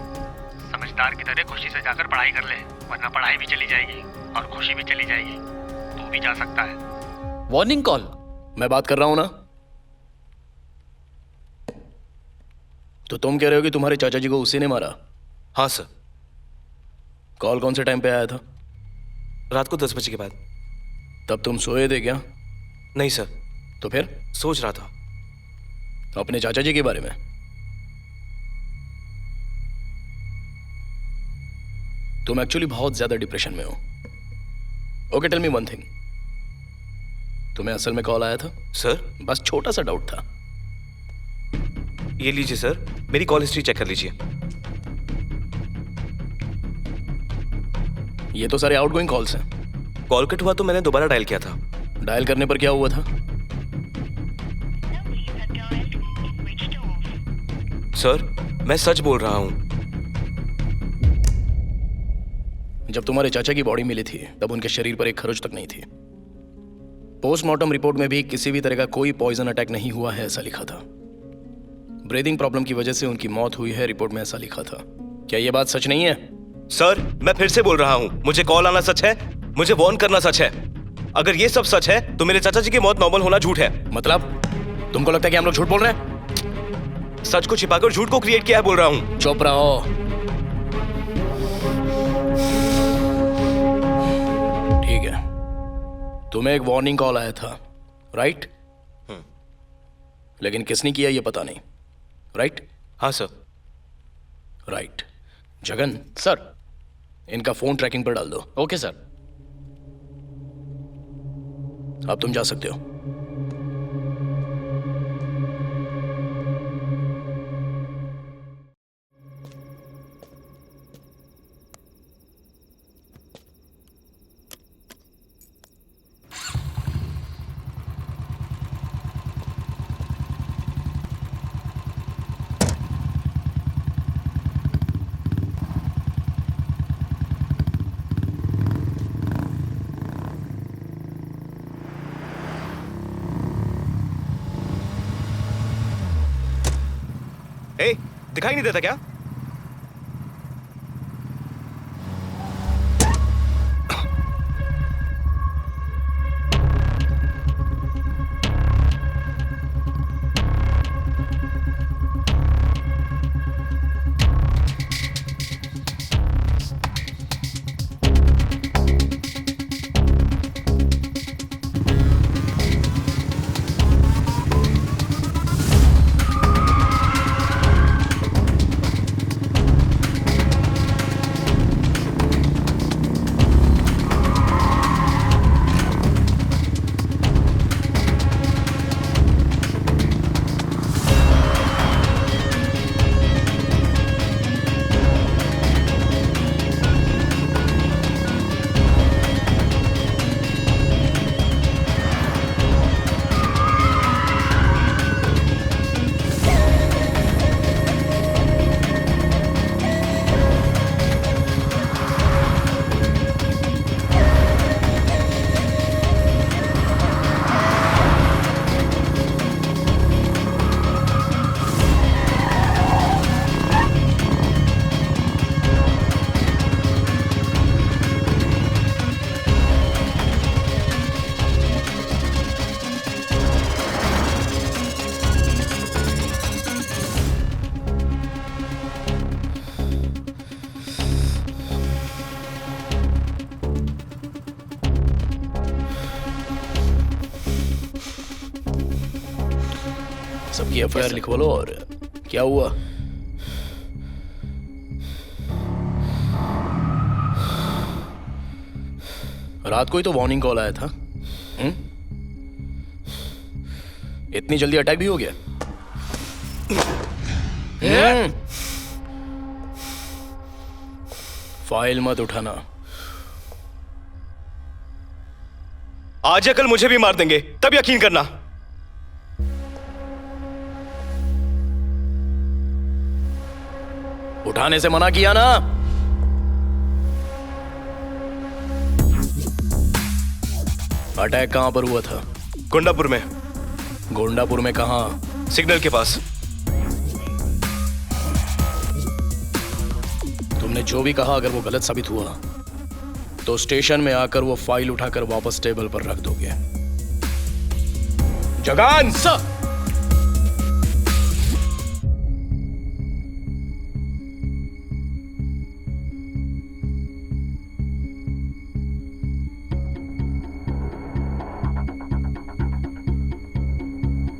Speaker 8: समझदार की तरह खुशी से जाकर पढ़ाई कर ले, वरना पढ़ाई भी चली जाएगी और खुशी भी चली जाएगी। तू भी जा सकता है।
Speaker 2: Warning call?
Speaker 1: मैं बात कर रहा हूं ना। तो तुम कह रहे हो कि तुम्हारे चाचा जी को उसी ने मारा?
Speaker 6: हाँ सर।
Speaker 1: कॉल कौन से टाइम पे आया था?
Speaker 6: रात को 10 बजे के बाद।
Speaker 1: तब तुम सोए थे क्या?
Speaker 6: नहीं सर।
Speaker 1: तो फिर?
Speaker 6: सोच रहा था
Speaker 1: अपने चाचा जी के बारे में। तुम एक्चुअली बहुत ज्यादा डिप्रेशन में हो। Okay, tell me one thing. तुम्हें असल में कॉल आया था?
Speaker 6: सर।
Speaker 1: बस छोटा सा डाउट था।
Speaker 6: ये लीजिए सर, मेरी कॉल हिस्ट्री चेक कर लीजिए।
Speaker 1: ये तो सारे आउटगोइंग कॉल्स हैं।
Speaker 6: कॉल कट हुआ तो मैंने दोबारा डायल किया था।
Speaker 1: डायल करने पर क्या हुआ था?
Speaker 6: सर, मैं सच बोल रहा हूं।
Speaker 1: जब तुम्हारे चाचा की बॉडी मिली थी तब उनके शरीर पर एक खरोच तक नहीं थी। पोस्टमार्टम रिपोर्ट में भी किसी भी तरह का कोई पॉइजन अटैक नहीं हुआ है ऐसा लिखा था। ब्रीदिंग प्रॉब्लम की वजह से उनकी मौत हुई है, रिपोर्ट में ऐसा लिखा था। क्या यह बात सच नहीं है?
Speaker 6: सर, मैं फिर से बोल रहा हूं, मुझे कॉल आना सच है, मुझे वार्न करना सच है। अगर ये सब सच है तो मेरे चाचा जी की मौत नॉर्मल होना झूठ है।
Speaker 1: मतलब तुमको लगता है कि हम लोग झूठ बोल रहे हैं?
Speaker 6: सच को छिपाकर झूठ को क्रिएट किया है बोल रहा हूं।
Speaker 1: चुप रहो। ठीक है, तुम्हें एक वार्निंग कॉल आया था, राइट? लेकिन किसने किया ये पता नहीं, राइट?
Speaker 6: हाँ सर।
Speaker 1: राइट। जगन,
Speaker 2: सर।
Speaker 1: इनका फोन ट्रैकिंग पर डाल दो।
Speaker 2: Okay sir.
Speaker 1: अब तुम जा सकते हो।
Speaker 6: ए, दिखाई नहीं देता क्या?
Speaker 1: सबकी एफआईआर लिखवा लो। और क्या हुआ? रात को ही तो वार्निंग कॉल आया था। इतनी जल्दी अटैक भी हो गया? फाइल मत उठाना।
Speaker 6: आज या कल मुझे भी मार देंगे, तब यकीन करना।
Speaker 1: उठाने से मना किया ना। अटैक कहां पर हुआ था?
Speaker 6: गुंडापुर में।
Speaker 1: गोंडापुर में कहां?
Speaker 6: सिग्नल के पास।
Speaker 1: तुमने जो भी कहा, अगर वो गलत साबित हुआ तो स्टेशन में आकर वो फाइल उठाकर वापस टेबल पर रख दोगे। जगान सर।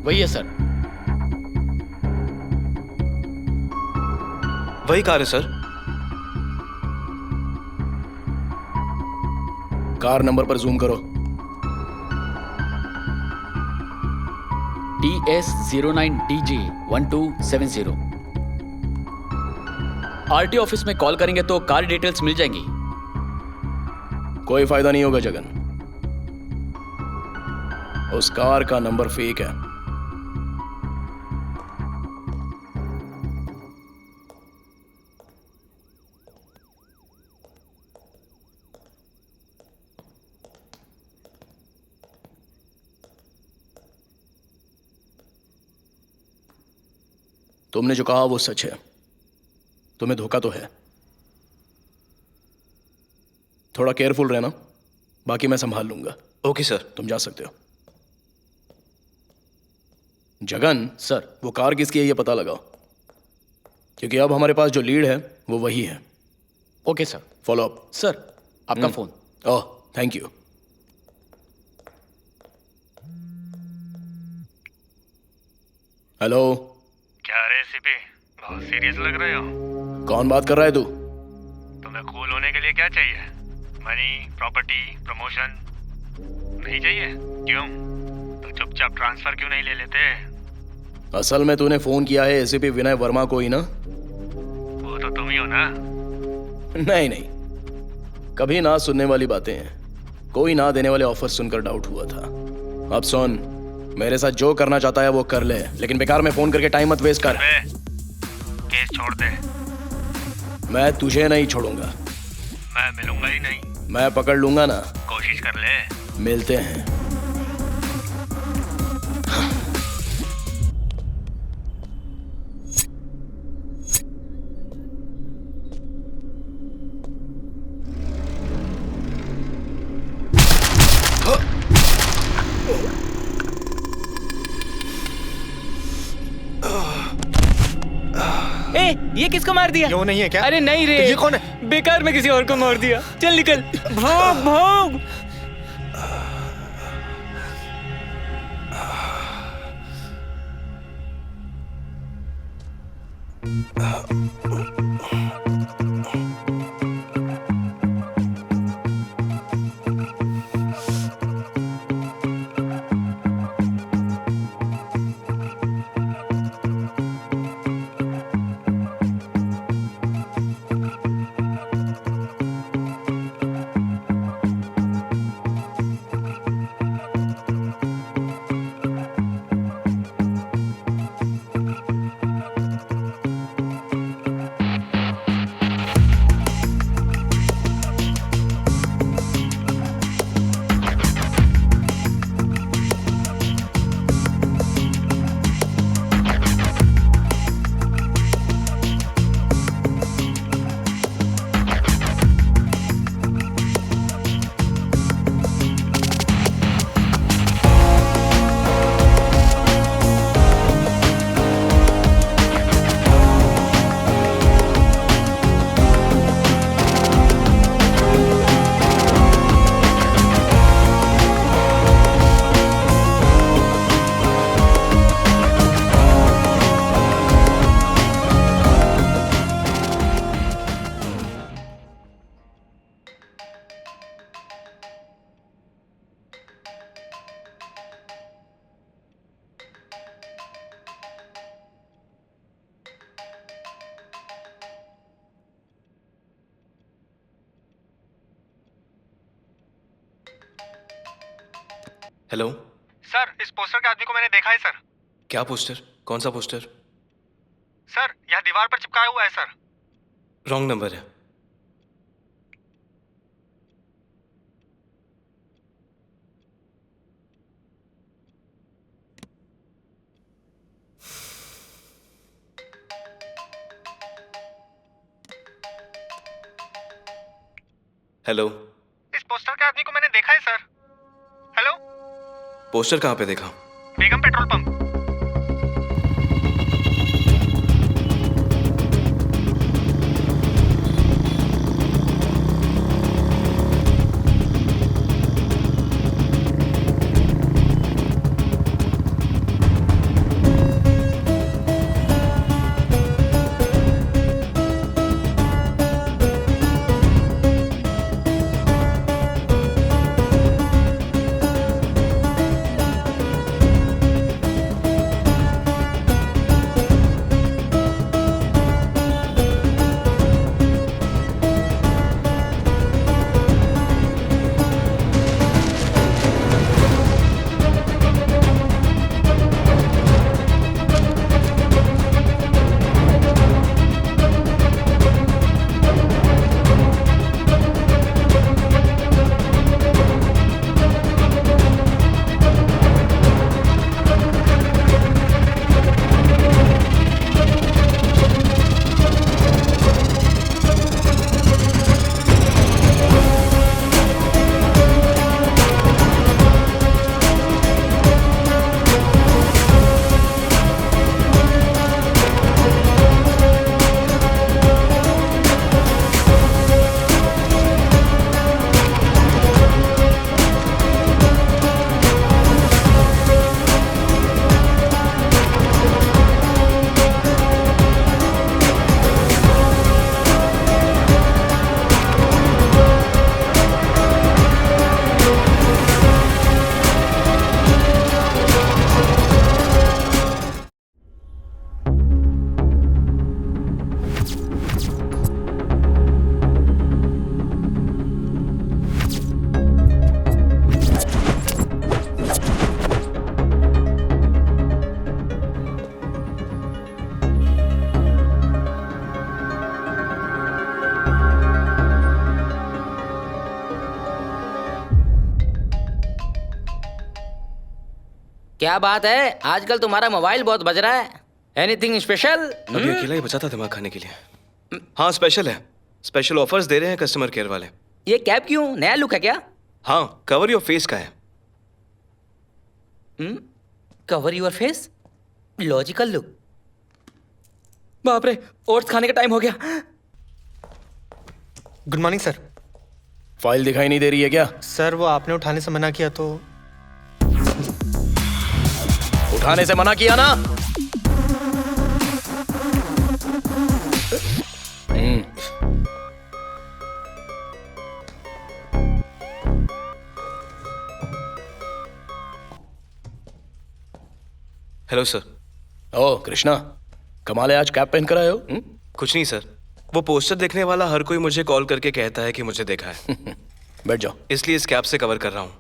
Speaker 2: वही है सर।
Speaker 6: वही कार है सर।
Speaker 1: कार नंबर पर जूम करो।
Speaker 2: TS09DG1270। आरटी ऑफिस में कॉल करेंगे तो कार डिटेल्स मिल जाएंगी।
Speaker 1: कोई फायदा नहीं होगा जगन, उस कार का नंबर फेक है। तुमने जो कहा वो सच है। तुम्हें धोखा तो है। थोड़ा केयरफुल रहना, बाकी मैं संभाल लूंगा।
Speaker 6: Okay sir.
Speaker 1: तुम जा सकते हो। जगन
Speaker 2: सर।
Speaker 1: वो कार किसकी है ये पता लगाओ, क्योंकि अब हमारे पास जो लीड है वो वही है।
Speaker 2: Okay sir.
Speaker 1: Follow up.
Speaker 2: Sir आपका phone.
Speaker 1: Oh thank you. Hello,
Speaker 8: क्या रे सीपी, बहुत सीरियस लग रहे हो।
Speaker 1: कौन बात कर रहा है तू?
Speaker 8: तुम्हें कूल होने के लिए क्या चाहिए? मनी, प्रॉपर्टी, प्रमोशन नहीं चाहिए? क्यों? तो चुपचाप ट्रांसफर क्यों नहीं ले लेते?
Speaker 1: असल में तूने फोन किया है एसीपी विनय वर्मा को ही ना?
Speaker 8: वो तो तुम ही हो ना।
Speaker 1: नहीं नहीं, कभी ना सुनने वाली बातें हैं। कोई ना देने वाले ऑफर सुनकर डाउट हुआ था। अब सुन, मेरे साथ जो करना चाहता है वो कर ले, लेकिन बेकार में फोन करके टाइम मत वेस्ट कर।
Speaker 8: केस छोड़ दे।
Speaker 1: मैं तुझे नहीं छोड़ूंगा।
Speaker 8: मैं मिलूंगा ही नहीं।
Speaker 1: मैं पकड़ लूंगा ना।
Speaker 8: कोशिश कर ले।
Speaker 1: मिलते हैं।
Speaker 7: ए, ये किसको मार दिया?
Speaker 8: क्यों नहीं है क्या?
Speaker 7: अरे नहीं रे,
Speaker 8: तो ये कौन है?
Speaker 7: बेकार में किसी और को मार दिया। चल निकल, भाग भाग।
Speaker 6: हेलो
Speaker 8: सर, इस पोस्टर के आदमी को मैंने देखा है सर।
Speaker 6: क्या पोस्टर? कौन सा पोस्टर?
Speaker 8: सर, यह दीवार पर चिपकाया हुआ है सर।
Speaker 6: रॉन्ग नंबर है। हेलो,
Speaker 8: इस पोस्टर के आदमी को मैंने देखा है सर। हेलो,
Speaker 6: पोस्टर कहाँ पे देखा?
Speaker 8: बेगम पेट्रोल पंप।
Speaker 7: क्या बात है, आजकल तुम्हारा मोबाइल बहुत बज रहा है। Anything special?
Speaker 6: अभी अकेला ही बचा था दिमाग खाने के लिए। हाँ स्पेशल है, स्पेशल ऑफर्स दे रहे हैं कस्टमर केयर वाले।
Speaker 7: ये कैप क्यों, नया लुक है क्या?
Speaker 6: हाँ कवर योर फेस का है।
Speaker 7: Cover your face, logical look. बाप रे, ओट्स खाने का टाइम हो गया।
Speaker 8: Good morning sir.
Speaker 1: फाइल दिखाई नहीं दे रही है क्या?
Speaker 8: सर वो आपने उठाने से मना किया तो।
Speaker 1: उठाने से मना किया ना?
Speaker 6: Hello sir.
Speaker 1: ओ कृष्णा, कमाल है, आज कैप पहन कर आए हो?
Speaker 6: कुछ नहीं सर, वो पोस्टर देखने वाला हर कोई मुझे कॉल करके कहता है कि मुझे देखा है।
Speaker 1: बैठ जाओ।
Speaker 6: इसलिए इस कैप से कवर कर रहा हूँ।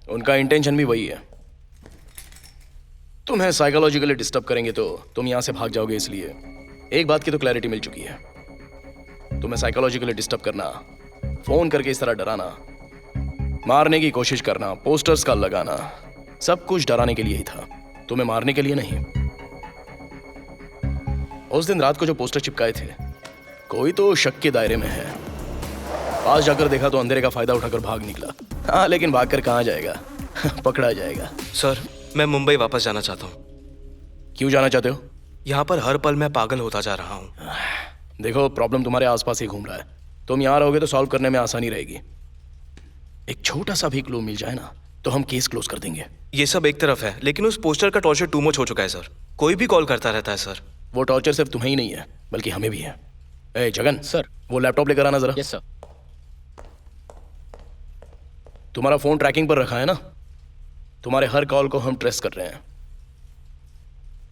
Speaker 1: उनका इंटेंशन भी वही है, तुम्हें साइकोलॉजिकली डिस्टर्ब करेंगे तो तुम यहां से भाग जाओगे। इसलिए एक बात की तो क्लैरिटी मिल चुकी है, तुम्हें साइकोलॉजिकली डिस्टर्ब करना, फोन करके इस तरह डराना, मारने की कोशिश करना, पोस्टर्स का लगाना, सब कुछ डराने के लिए ही था, तुम्हें मारने के लिए नहीं। उस दिन रात को जो पोस्टर चिपकाए थे, कोई तो शक के दायरे में है। पास जाकर देखा तो अंधेरे का फायदा उठाकर भाग निकला। हाँ लेकिन भागकर कहाँ जाएगा, पकड़ा जाएगा।
Speaker 6: सर मैं मुंबई वापस जाना चाहता हूँ।
Speaker 1: क्यों जाना चाहते हो?
Speaker 6: यहाँ पर हर पल मैं पागल होता जा रहा हूँ।
Speaker 1: देखो, प्रॉब्लम तुम्हारे आसपास ही घूम रहा है, तुम यहाँ रहोगे तो सॉल्व करने में आसानी रहेगी। एक छोटा सा भी क्लू मिल जाए ना तो हम केस क्लोज कर देंगे।
Speaker 6: ये सब एक तरफ है, लेकिन उस पोस्टर का टॉर्चर टू मच हो चुका है सर। कोई भी कॉल करता रहता है सर।
Speaker 1: वो टॉर्चर सिर्फ तुम्हें ही नहीं है बल्कि हमें भी है। ए जगन
Speaker 2: सर।
Speaker 1: वो लैपटॉप लेकर आना जरा।
Speaker 2: Yes sir.
Speaker 1: तुम्हारा फोन ट्रैकिंग पर रखा है ना, तुम्हारे हर कॉल को हम ट्रेस कर रहे हैं।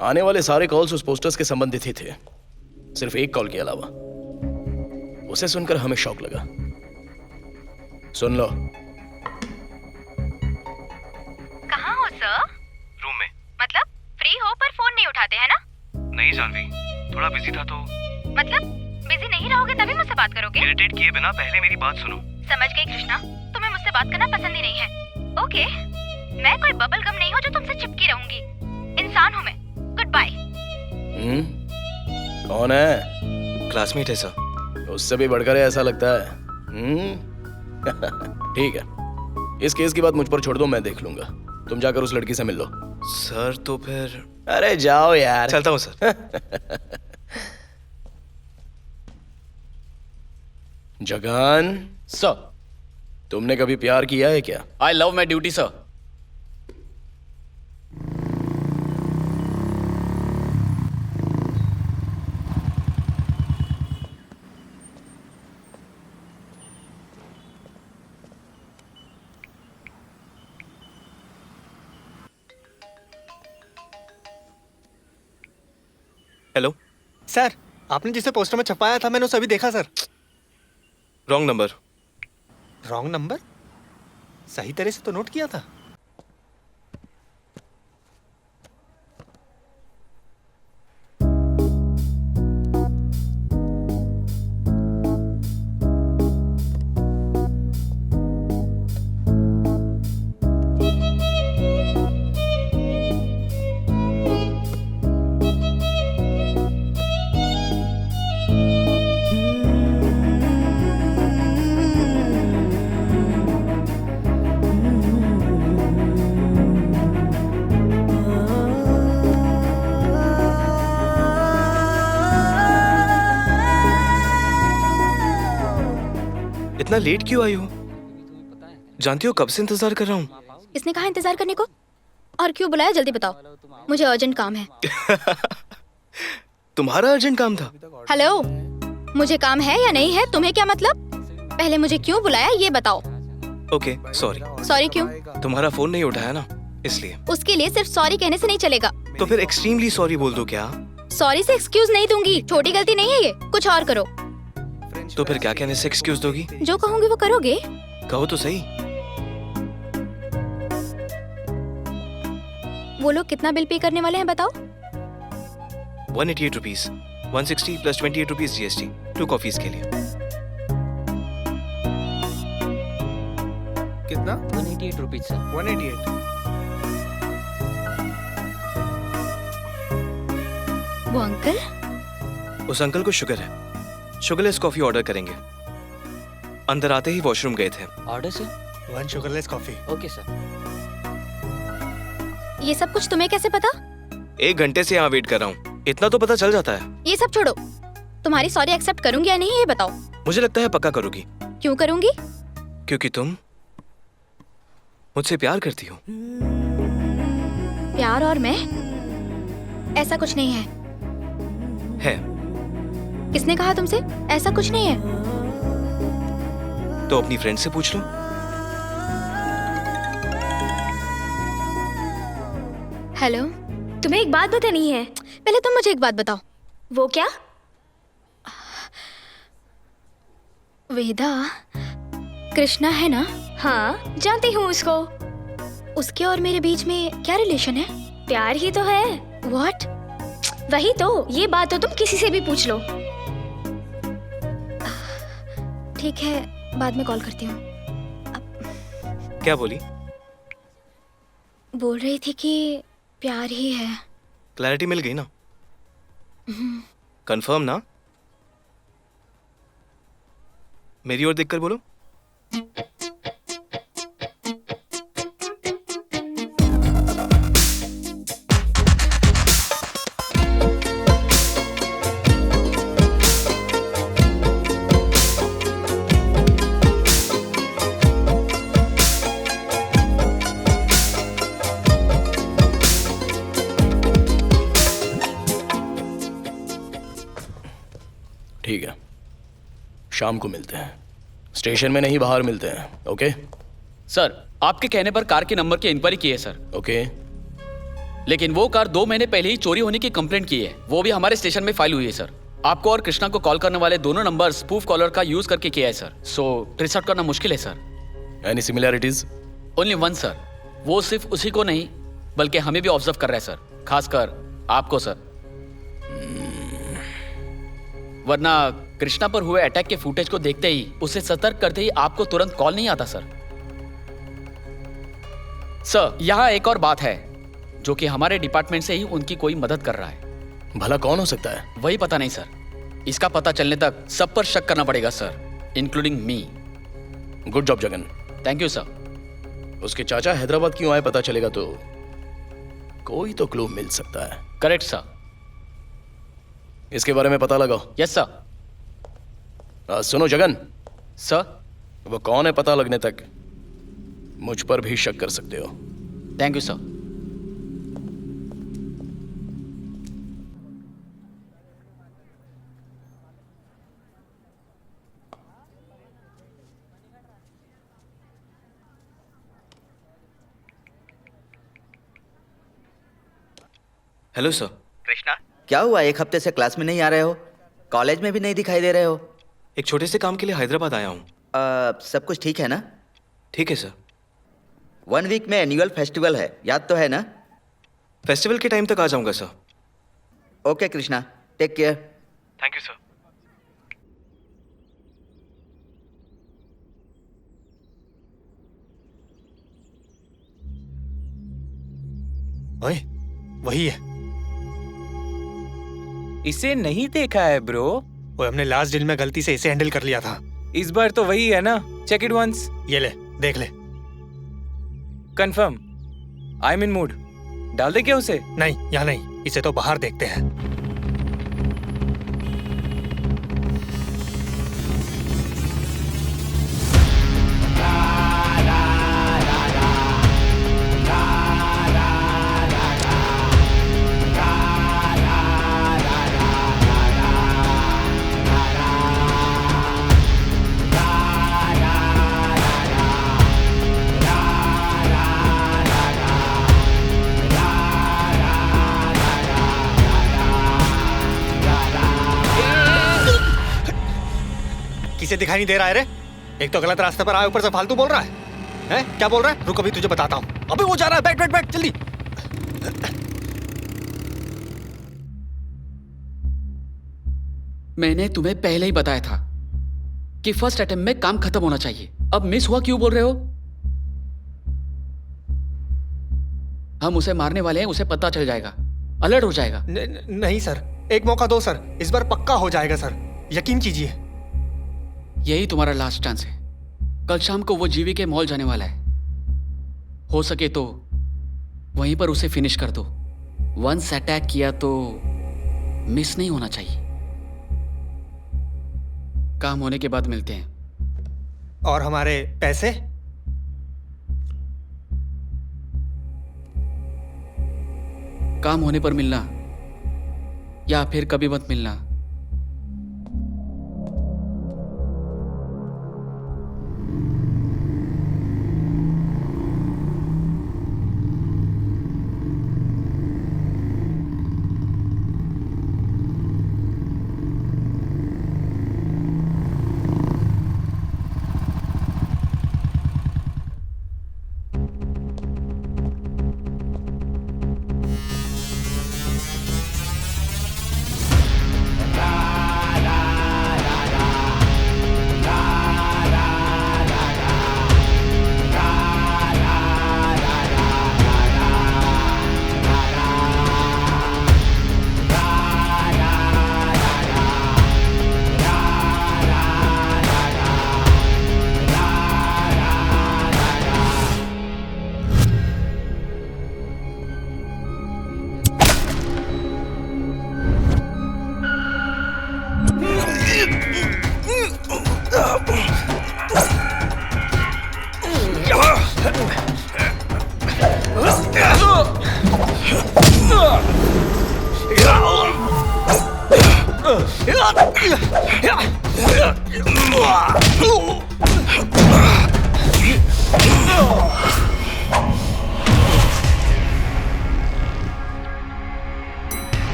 Speaker 1: आने वाले सारे कॉल्स उस पोस्टर्स के संबंधित ही थे, सिर्फ एक कॉल के अलावा। उसे सुनकर हमें शॉक लगा। सुन लो।
Speaker 5: कहाँ हो सर?
Speaker 6: रूम में।
Speaker 5: मतलब फ्री हो पर फोन नहीं उठाते हैं ना?
Speaker 6: नहीं जानवी, थोड़ा बिजी था तो।
Speaker 5: मतलब बिजी नहीं रहोगे तभी मुझसे बात करोगे?
Speaker 6: इरिटेट किए बिना पहले मेरी बात सुनो।
Speaker 5: समझ गई कृष्णा, तुम्हें मुझसे बात करना पसंद ही नहीं है। ओके, मैं कोई बबल गम नहीं हूँ जो तुमसे चिपकी रहूंगी। इंसान हूँ मैं। Good bye.
Speaker 1: कौन है?
Speaker 6: क्लासमेट है सर।
Speaker 1: उससे भी बढ़कर है ऐसा लगता है। ठीक है, इस केस की बात मुझ पर छोड़ दो, मैं देख लूंगा। तुम जाकर उस लड़की से मिल लो।
Speaker 6: सर तो फिर।
Speaker 1: अरे जाओ यार।
Speaker 6: चलता हूँ सर।
Speaker 1: जगन,
Speaker 2: सर।
Speaker 1: तुमने कभी प्यार किया है क्या?
Speaker 2: I love my duty sir.
Speaker 6: Hello
Speaker 8: sir आपने जिसे पोस्टर में छपाया था मैंने उसे अभी देखा sir.
Speaker 6: Wrong number.
Speaker 8: Wrong number? सही तरह से तो नोट किया था।
Speaker 6: इतना लेट क्यों आई हो? जानती हो कब से इंतजार कर रहा हूँ।
Speaker 5: इसने कहा इंतजार करने को? और क्यों बुलाया, जल्दी बताओ, मुझे अर्जेंट काम है।
Speaker 6: तुम्हारा अर्जेंट काम था?
Speaker 5: हेलो, मुझे काम है या नहीं है, तुम्हें क्या मतलब? पहले मुझे क्यों बुलाया ये बताओ।
Speaker 6: Okay sorry.
Speaker 5: सॉरी क्यों?
Speaker 6: तुम्हारा फोन नहीं उठाया ना, इसलिए।
Speaker 5: उसके लिए सिर्फ सॉरी कहने से नहीं चलेगा।
Speaker 6: तो फिर एक्सट्रीमली सॉरी बोल दो क्या?
Speaker 5: सॉरी से एक्सक्यूज नहीं दूंगी, छोटी गलती नहीं है ये, कुछ और करो।
Speaker 6: तो फिर क्या कहने से एक्सक्यूज दोगी?
Speaker 5: जो कहूंगी वो करोगे?
Speaker 6: कहो तो सही।
Speaker 5: वो लोग कितना बिल पे करने वाले हैं बताओ।
Speaker 6: 188 rupees, 160 plus 28 rupees GST, 2 coffees के लिए।
Speaker 9: कितना? 188 रुपीज सर।
Speaker 8: 188।
Speaker 5: वो अंकल?
Speaker 6: उस अंकल को शुगर है, शुगरलेस कॉफी ऑर्डर करेंगे। अंदर आते ही वॉशरूम गए थे।
Speaker 7: Order sir?
Speaker 8: 1 sugarless coffee.
Speaker 7: Okay sir.
Speaker 5: ये सब कुछ तुम्हें कैसे पता?
Speaker 6: 1 घंटे से यहाँ वेट कर रहा हूँ, इतना तो पता चल जाता है।
Speaker 5: ये सब छोड़ो, तुम्हारी सॉरी एक्सेप्ट करूंगी या नहीं ये बताओ।
Speaker 6: मुझे लगता है पक्का करोगी,
Speaker 5: क्यों करूंगी?
Speaker 6: क्योंकि तुम मुझसे प्यार करती हो।
Speaker 5: प्यार और मैं? ऐसा कुछ नहीं है।
Speaker 6: है
Speaker 5: किसने कहा तुमसे? ऐसा कुछ नहीं है।
Speaker 6: तो अपनी फ्रेंड से पूछ लो।
Speaker 5: हेलो,
Speaker 4: तुम्हें एक बात बतानी है।
Speaker 5: पहले तुम मुझे एक बात बताओ।
Speaker 4: वो क्या?
Speaker 5: वेदा, कृष्णा है ना?
Speaker 4: हाँ, जानती हूँ उसको।
Speaker 5: उसके और मेरे बीच में क्या रिलेशन है?
Speaker 4: प्यार ही तो है।
Speaker 5: व्हाट?
Speaker 4: वही तो, ये बात तो तुम किसी से भी पूछ लो।
Speaker 5: ठीक है, बाद में कॉल करती हूँ।
Speaker 6: क्या बोली?
Speaker 5: बोल रही थी कि प्यार ही है।
Speaker 6: क्लैरिटी मिल गई ना? कंफर्म ना? मेरी ओर देखकर बोलो।
Speaker 1: ठीक है, शाम को मिलते हैं। स्टेशन में नहीं, बाहर मिलते हैं। ओके?
Speaker 2: सर, आपके कहने पर कार के नंबर की इंक्वायरी की है सर,
Speaker 1: ओके।
Speaker 2: लेकिन वो कार 2 महीने पहले ही चोरी होने की कंप्लेंट की है। वो भी हमारे स्टेशन में फाइल हुई है सर। आपको और कृष्णा को कॉल करने वाले दोनों नंबर स्पूफ कॉलर का यूज करके किया है सर। सो ट्रेस आउट करना मुश्किल है sir.
Speaker 1: Any similarities?
Speaker 2: Only 1 sir. वो सिर्फ उसी को नहीं बल्कि हमें भी ऑब्जर्व कर रहा है सर, खासकर आपको सर। वरना कृष्णा पर हुए अटैक के फुटेज को देखते ही, उसे सतर्क करते ही आपको तुरंत कॉल नहीं आता सर। सर, यहाँ एक और बात है जो कि हमारे डिपार्टमेंट से ही उनकी कोई मदद कर रहा है।
Speaker 1: भला कौन हो सकता है?
Speaker 2: वही पता नहीं सर। इसका पता चलने तक सब पर शक करना पड़ेगा sir, including me.
Speaker 1: Good job Jagan.
Speaker 2: Thank you sir.
Speaker 1: उसके चाचा हैदराबाद क्यों आए पता चलेगा तो कोई तो क्लू मिल सकता है।
Speaker 2: Correct sir.
Speaker 1: इसके बारे में पता लगाओ।
Speaker 2: Yes sir.
Speaker 1: सुनो जगन,
Speaker 2: सर।
Speaker 1: वो कौन है पता लगने तक मुझ पर भी शक कर सकते हो।
Speaker 2: Thank you sir.
Speaker 6: Hello sir.
Speaker 3: Krishna, क्या हुआ? 1 हफ्ते से क्लास में नहीं आ रहे हो, कॉलेज में भी नहीं दिखाई दे रहे हो।
Speaker 6: एक छोटे से काम के लिए हैदराबाद आया हूँ।
Speaker 3: सब कुछ ठीक है ना?
Speaker 6: ठीक है सर।
Speaker 3: 1 वीक में एनुअल फेस्टिवल है, याद तो है ना?
Speaker 6: फेस्टिवल के टाइम तक आ जाऊंगा sir.
Speaker 3: Okay Krishna, take care.
Speaker 6: Thank you sir.
Speaker 8: ओए, वही है।
Speaker 9: इसे नहीं देखा है ब्रो।
Speaker 8: वो हमने लास्ट डील में गलती से इसे हैंडल कर लिया था।
Speaker 9: इस बार तो वही है ना? Check it once.
Speaker 8: ये ले, देख ले।
Speaker 9: Confirm. I am in mood. डाल दे क्या उसे?
Speaker 8: नहीं, यहाँ नहीं, इसे तो बाहर देखते हैं। किसे दिखाई नहीं दे रहा है रे? एक तो गलत रास्ते पर आया, ऊपर से फालतू बोल रहा है। हैं? क्या बोल रहा है? रुक, अभी तुझे बताता हूँ। अबे वो जा रहा है, बैठ बैठ बैठ जल्दी।
Speaker 2: मैंने तुम्हें पहले ही बताया था कि फर्स्ट अटेम्प्ट में काम खत्म होना चाहिए। अब मिस हुआ क्यों बोल रहे हो? हम उसे मारने वाले हैं, उसे पता चल जाएगा, अलर्ट हो जाएगा।
Speaker 8: नहीं सर, एक मौका दो सर, इस बार पक्का हो जाएगा सर, यकीन कीजिए।
Speaker 2: यही तुम्हारा लास्ट चांस है। कल शाम को वो जीवी के मॉल जाने वाला है। हो सके तो वहीं पर उसे फिनिश कर दो। वंस अटैक किया तो मिस नहीं होना चाहिए। काम होने के बाद मिलते हैं।
Speaker 8: और हमारे पैसे?
Speaker 2: काम होने पर मिलना या फिर कभी मत मिलना।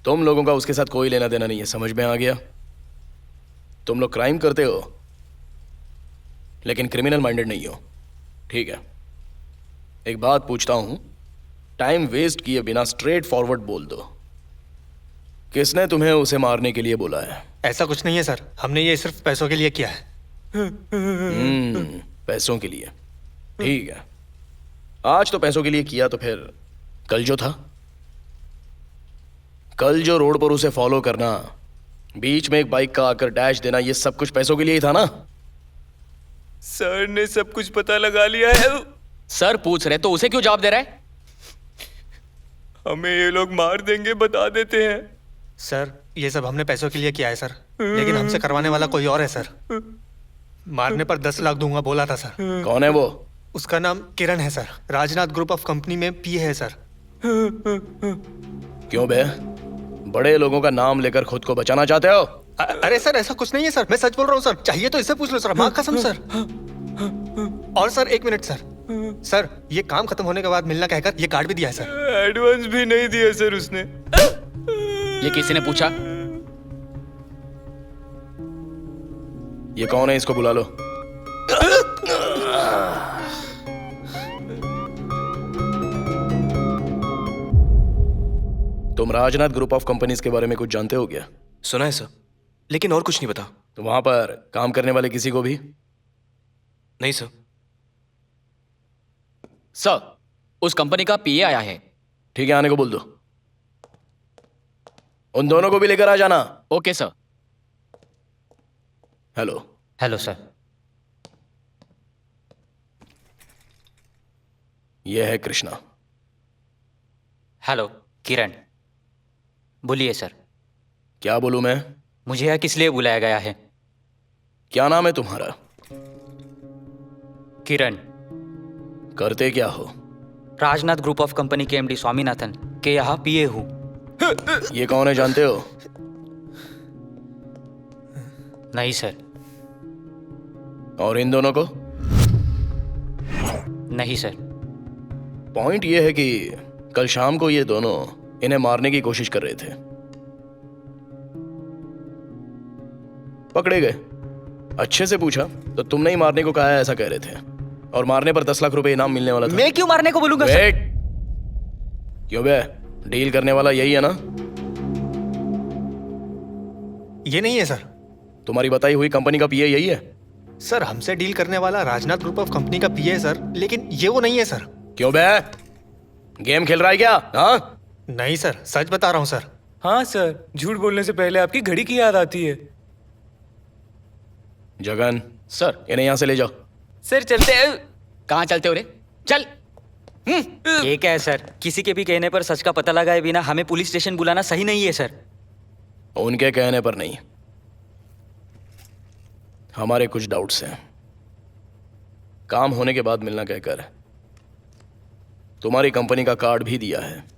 Speaker 1: तुम लोगों का उसके साथ कोई लेना देना नहीं है, समझ में आ गया? तुम लोग क्राइम करते हो लेकिन क्रिमिनल माइंडेड नहीं हो, ठीक है? एक बात पूछता हूं, टाइम वेस्ट किए बिना स्ट्रेट फॉरवर्ड बोल दो, किसने तुम्हें उसे मारने के लिए बोला है?
Speaker 8: ऐसा कुछ नहीं है सर, हमने ये सिर्फ पैसों के लिए किया है।
Speaker 1: पैसों के लिए, ठीक है। आज तो पैसों के लिए किया, तो फिर कल जो था, कल जो रोड पर उसे फॉलो करना, बीच में एक बाइक का आकर डैश देना, ये सब कुछ पैसों के लिए ही था ना?
Speaker 6: सर ने सब कुछ पता लगा लिया है।
Speaker 2: सर पूछ रहे तो उसे क्यों जवाब दे रहा है?
Speaker 6: हमें ये लोग मार देंगे, बता देते हैं।
Speaker 8: सर ये सब हमने पैसों के लिए किया है सर, लेकिन हमसे करवाने वाला कोई और है सर। मारने पर 10 लाख दूंगा बोला था सर।
Speaker 1: कौन है वो?
Speaker 8: उसका नाम किरण है sir, Rajnath group of company में पीए है सर।
Speaker 1: क्यों बे, बड़े लोगों का नाम लेकर खुद को बचाना चाहते हो?
Speaker 8: अरे सर ऐसा कुछ नहीं है सर, मैं सच बोल रहा हूँ सर, चाहिए तो इससे पूछ लो सर, माँ कसम सर। और सर 1 मिनट सर, सर ये काम खत्म होने के बाद मिलना कहकर ये कार्ड भी दिया है सर।
Speaker 6: एडवांस भी नहीं दिया सर उसने।
Speaker 2: ये किसी ने पूछा?
Speaker 1: ये कौन है, इसको बुला लो। तुम राजनाथ ग्रुप ऑफ कंपनीज के बारे में कुछ जानते हो क्या?
Speaker 6: सुना है सर, लेकिन और कुछ नहीं पता।
Speaker 1: तो वहां पर काम करने वाले किसी को भी?
Speaker 6: नहीं सर।
Speaker 2: सर उस कंपनी का पीए आया है।
Speaker 1: ठीक है, आने को बोल दो। उन दोनों को भी लेकर आ जाना।
Speaker 2: Okay sir.
Speaker 1: Hello.
Speaker 7: Hello sir.
Speaker 1: यह है कृष्णा।
Speaker 7: हेलो किरण। बोलिए सर।
Speaker 1: क्या बोलूं मैं?
Speaker 9: मुझे यहाँ किस लिए बुलाया गया है?
Speaker 1: क्या नाम है तुम्हारा?
Speaker 9: किरण।
Speaker 1: करते क्या हो?
Speaker 9: राजनाथ ग्रुप ऑफ कंपनी के एमडी स्वामीनाथन के यहाँ पीए हूँ।
Speaker 1: ये कौन है जानते हो?
Speaker 9: नहीं सर।
Speaker 1: और इन दोनों को?
Speaker 9: नहीं सर।
Speaker 1: पॉइंट ये है कि कल शाम को ये दोनों इन्हें मारने की कोशिश कर रहे थे, पकड़े गए। अच्छे से पूछा तो तुमने ही मारने को कहा है ऐसा कह रहे थे, और मारने पर 10 लाख रुपए इनाम मिलने वाला था।
Speaker 9: मैं क्यों मारने को बोलूंगा सर?
Speaker 1: वेट, क्यों बे? डील करने वाला यही है ना?
Speaker 8: ये नहीं है सर।
Speaker 1: तुम्हारी बताई हुई कंपनी का पीए यही है?
Speaker 8: सर हमसे डील करने वाला राजनाथ ग्रुप ऑफ कंपनी का पीए है सर, लेकिन ये वो नहीं है सर।
Speaker 1: क्यों बे? गेम खेल रहा है क्या? हाँ?
Speaker 8: नहीं सर, सच बता रहा हूँ सर।
Speaker 10: हाँ सर, झूठ बोलने से पहले आपकी घड़ी की याद आती है।
Speaker 1: जगन,
Speaker 2: सर।
Speaker 1: इन्हें यहाँ से ले जाओ।
Speaker 10: सर चलते हैं।
Speaker 2: कहाँ चलते हो रे? चल।
Speaker 9: ये क्या है सर? किसी के भी कहने पर सच का पता लगाए बिना हमें पुलिस स्टेशन बुलाना सही नहीं है सर।
Speaker 1: उनके कहने पर नहीं, हमारे कुछ डाउट्स हैं। काम होने के बाद मिलना कहकर तुम्हारी कंपनी का कार्ड भी दिया है।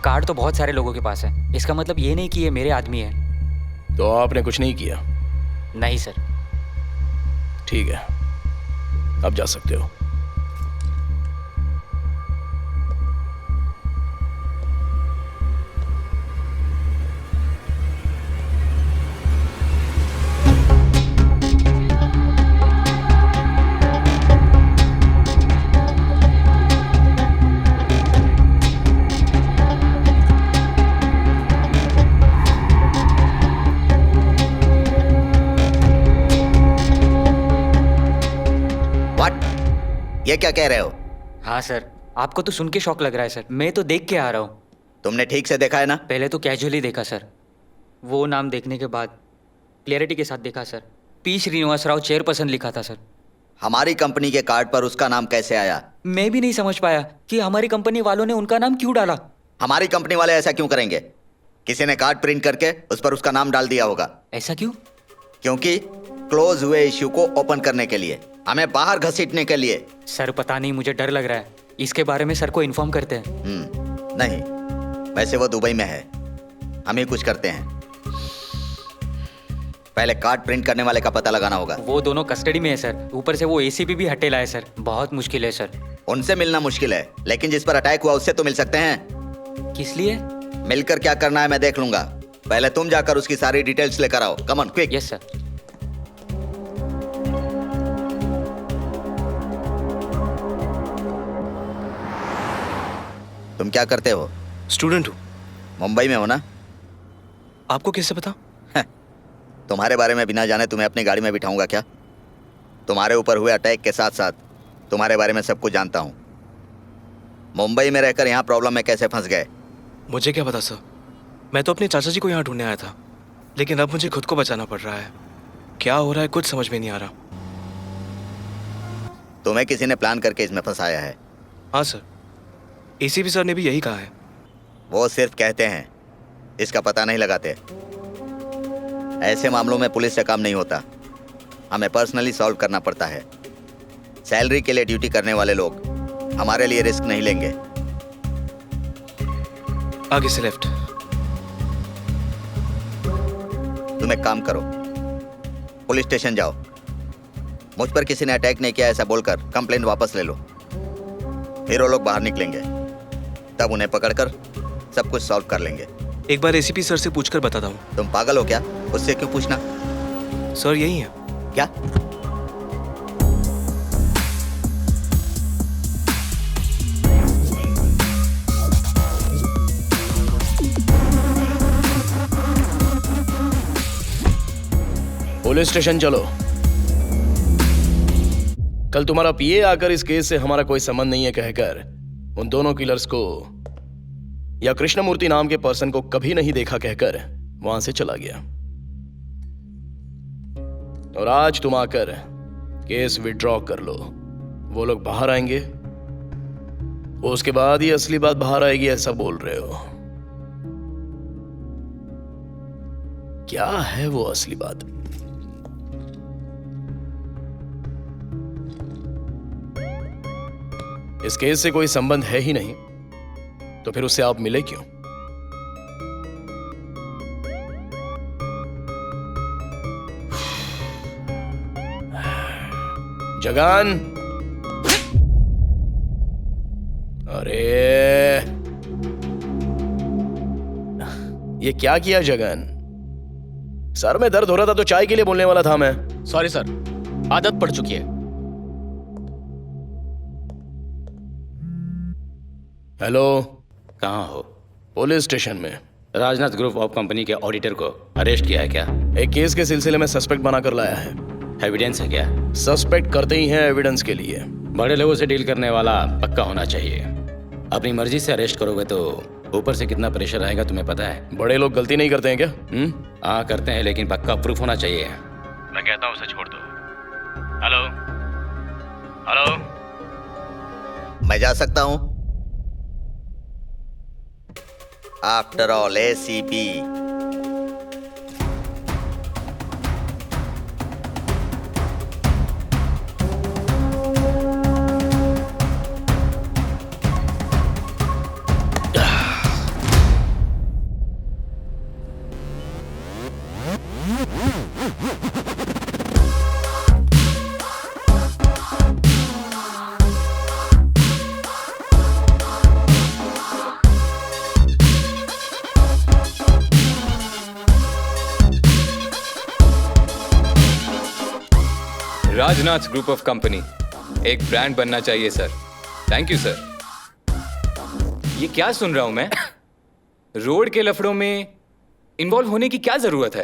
Speaker 9: कार्ड तो बहुत सारे लोगों के पास है, इसका मतलब ये नहीं कि ये मेरे आदमी है।
Speaker 1: तो आपने कुछ नहीं किया?
Speaker 9: नहीं सर।
Speaker 1: ठीक है, अब जा सकते हो।
Speaker 3: ये क्या कह रहे हो?
Speaker 9: हाँ सर, आपको तो सुन के शौक लग रहा है सर, मैं तो देख के आ रहा हूँ।
Speaker 3: तुमने ठीक से देखा है ना?
Speaker 9: पहले तो कैजुअली देखा सर, वो नाम देखने के बाद क्लियरिटी के साथ देखा sir. P Srinivas Rao chairperson लिखा था सर।
Speaker 3: हमारी कंपनी के कार्ड पर उसका नाम कैसे आया?
Speaker 9: मैं भी नहीं समझ पाया कि हमारी कंपनी वालों ने उनका नाम क्यों डाला।
Speaker 3: हमारी कंपनी वाले ऐसा क्यों करेंगे? किसी ने कार्ड प्रिंट करके उस पर उसका नाम डाल दिया होगा।
Speaker 9: ऐसा क्यों?
Speaker 3: क्योंकि क्लोज हुए इश्यू को ओपन करने के लिए, हमें बाहर घसीटने के लिए।
Speaker 9: सर पता नहीं, मुझे डर लग रहा है। इसके बारे में सर को इन्फॉर्म करते हैं।
Speaker 3: नहीं, वैसे वो दुबई में है, हम ही कुछ करते हैं। पहले कार्ड प्रिंट करने वाले का पता लगाना होगा।
Speaker 9: वो दोनों कस्टडी में है सर, ऊपर से वो एसीपी भी हटेला है सर। बहुत मुश्किल है सर।
Speaker 3: उनसे मिलना मुश्किल है, लेकिन जिस पर अटैक हुआ उससे तो मिल सकते हैं।
Speaker 9: किस लिए?
Speaker 3: मिलकर क्या करना है मैं देख लूंगा। पहले तुम जाकर उसकी सारी डिटेल्स लेकर आओ। Come on, quick.
Speaker 9: Yes sir.
Speaker 3: तुम क्या करते हो?
Speaker 6: स्टूडेंट हूँ।
Speaker 3: मुंबई में हो ना?
Speaker 6: आपको कैसे पता?
Speaker 3: तुम्हारे बारे में बिना जाने तुम्हें अपनी गाड़ी में बिठाऊंगा क्या? तुम्हारे ऊपर हुए अटैक के साथ साथ तुम्हारे बारे में सब कुछ जानता हूँ। मुंबई में रहकर यहाँ प्रॉब्लम में कैसे फंस गए?
Speaker 6: मुझे क्या पता सर, मैं तो अपने चाचा जी को यहाँ ढूंढने आया था, लेकिन अब मुझे खुद को बचाना पड़ रहा है। क्या हो रहा है कुछ समझ में नहीं आ रहा।
Speaker 3: तुम्हें किसी ने प्लान करके इसमें फंसाया है?
Speaker 6: हाँ सर, एसीपी सर ने भी यही कहा है।
Speaker 3: वो सिर्फ कहते हैं, इसका पता नहीं लगाते। ऐसे मामलों में पुलिस से काम नहीं होता, हमें पर्सनली सॉल्व करना पड़ता है। सैलरी के लिए ड्यूटी करने वाले लोग हमारे लिए रिस्क नहीं लेंगे।
Speaker 6: आगे से लेफ्ट।
Speaker 3: तुम एक काम करो, पुलिस स्टेशन जाओ, मुझ पर किसी ने अटैक नहीं किया ऐसा बोलकर कंप्लेंट वापस ले लो। फिर वो लोग बाहर निकलेंगे, तब उन्हें पकड़कर सब कुछ सॉल्व कर लेंगे।
Speaker 6: एक बार एसीपी सर से पूछकर बताता हूँ।
Speaker 3: तुम पागल हो क्या? उससे क्यों पूछना?
Speaker 6: सर यही है।
Speaker 3: क्या?
Speaker 1: पुलिस स्टेशन चलो। कल तुम्हारा पीए आकर इस केस से हमारा कोई संबंध नहीं है कहकर उन दोनों किलर्स को या कृष्णमूर्ति नाम के पर्सन को कभी नहीं देखा कहकर वहां से चला गया। और आज तुम आकर केस विड्रॉ कर लो। वो लोग बाहर आएंगे, उसके बाद ही असली बात बाहर आएगी, ऐसा बोल रहे हो? क्या है वो असली बात? इस केस से कोई संबंध है ही नहीं, तो फिर उससे आप मिले क्यों? जगान, अरे ये क्या किया जगन? सर में दर्द हो रहा था तो चाय के लिए बोलने वाला था मैं।
Speaker 2: सॉरी सर, आदत पड़ चुकी है।
Speaker 1: हेलो,
Speaker 11: कहाँ हो?
Speaker 1: पुलिस स्टेशन में।
Speaker 11: राजनाथ ग्रुप ऑफ कंपनी के ऑडिटर को अरेस्ट किया है क्या?
Speaker 1: एक केस के सिलसिले में सस्पेक्ट बनाकर लाया है।
Speaker 11: एविडेंस है क्या?
Speaker 1: सस्पेक्ट करते ही हैं एविडेंस के लिए।
Speaker 11: बड़े लोगों से डील करने वाला पक्का होना चाहिए। अपनी मर्जी से अरेस्ट करोगे तो ऊपर से कितना प्रेशर आएगा तुम्हें पता है?
Speaker 1: बड़े लोग गलती नहीं करते हैं क्या?
Speaker 11: हाँ करते हैं, लेकिन पक्का प्रूफ होना चाहिए। मैं कहता हूँ उसे छोड़ दो। हेलो हेलो,
Speaker 3: मैं जा सकता हूं? After all ACP.
Speaker 10: Rajnath group of company एक ब्रांड बनना चाहिए सर। Thank you sir. ये क्या सुन रहा हूं मैं? रोड के लफड़ों में इन्वॉल्व होने की क्या जरूरत है?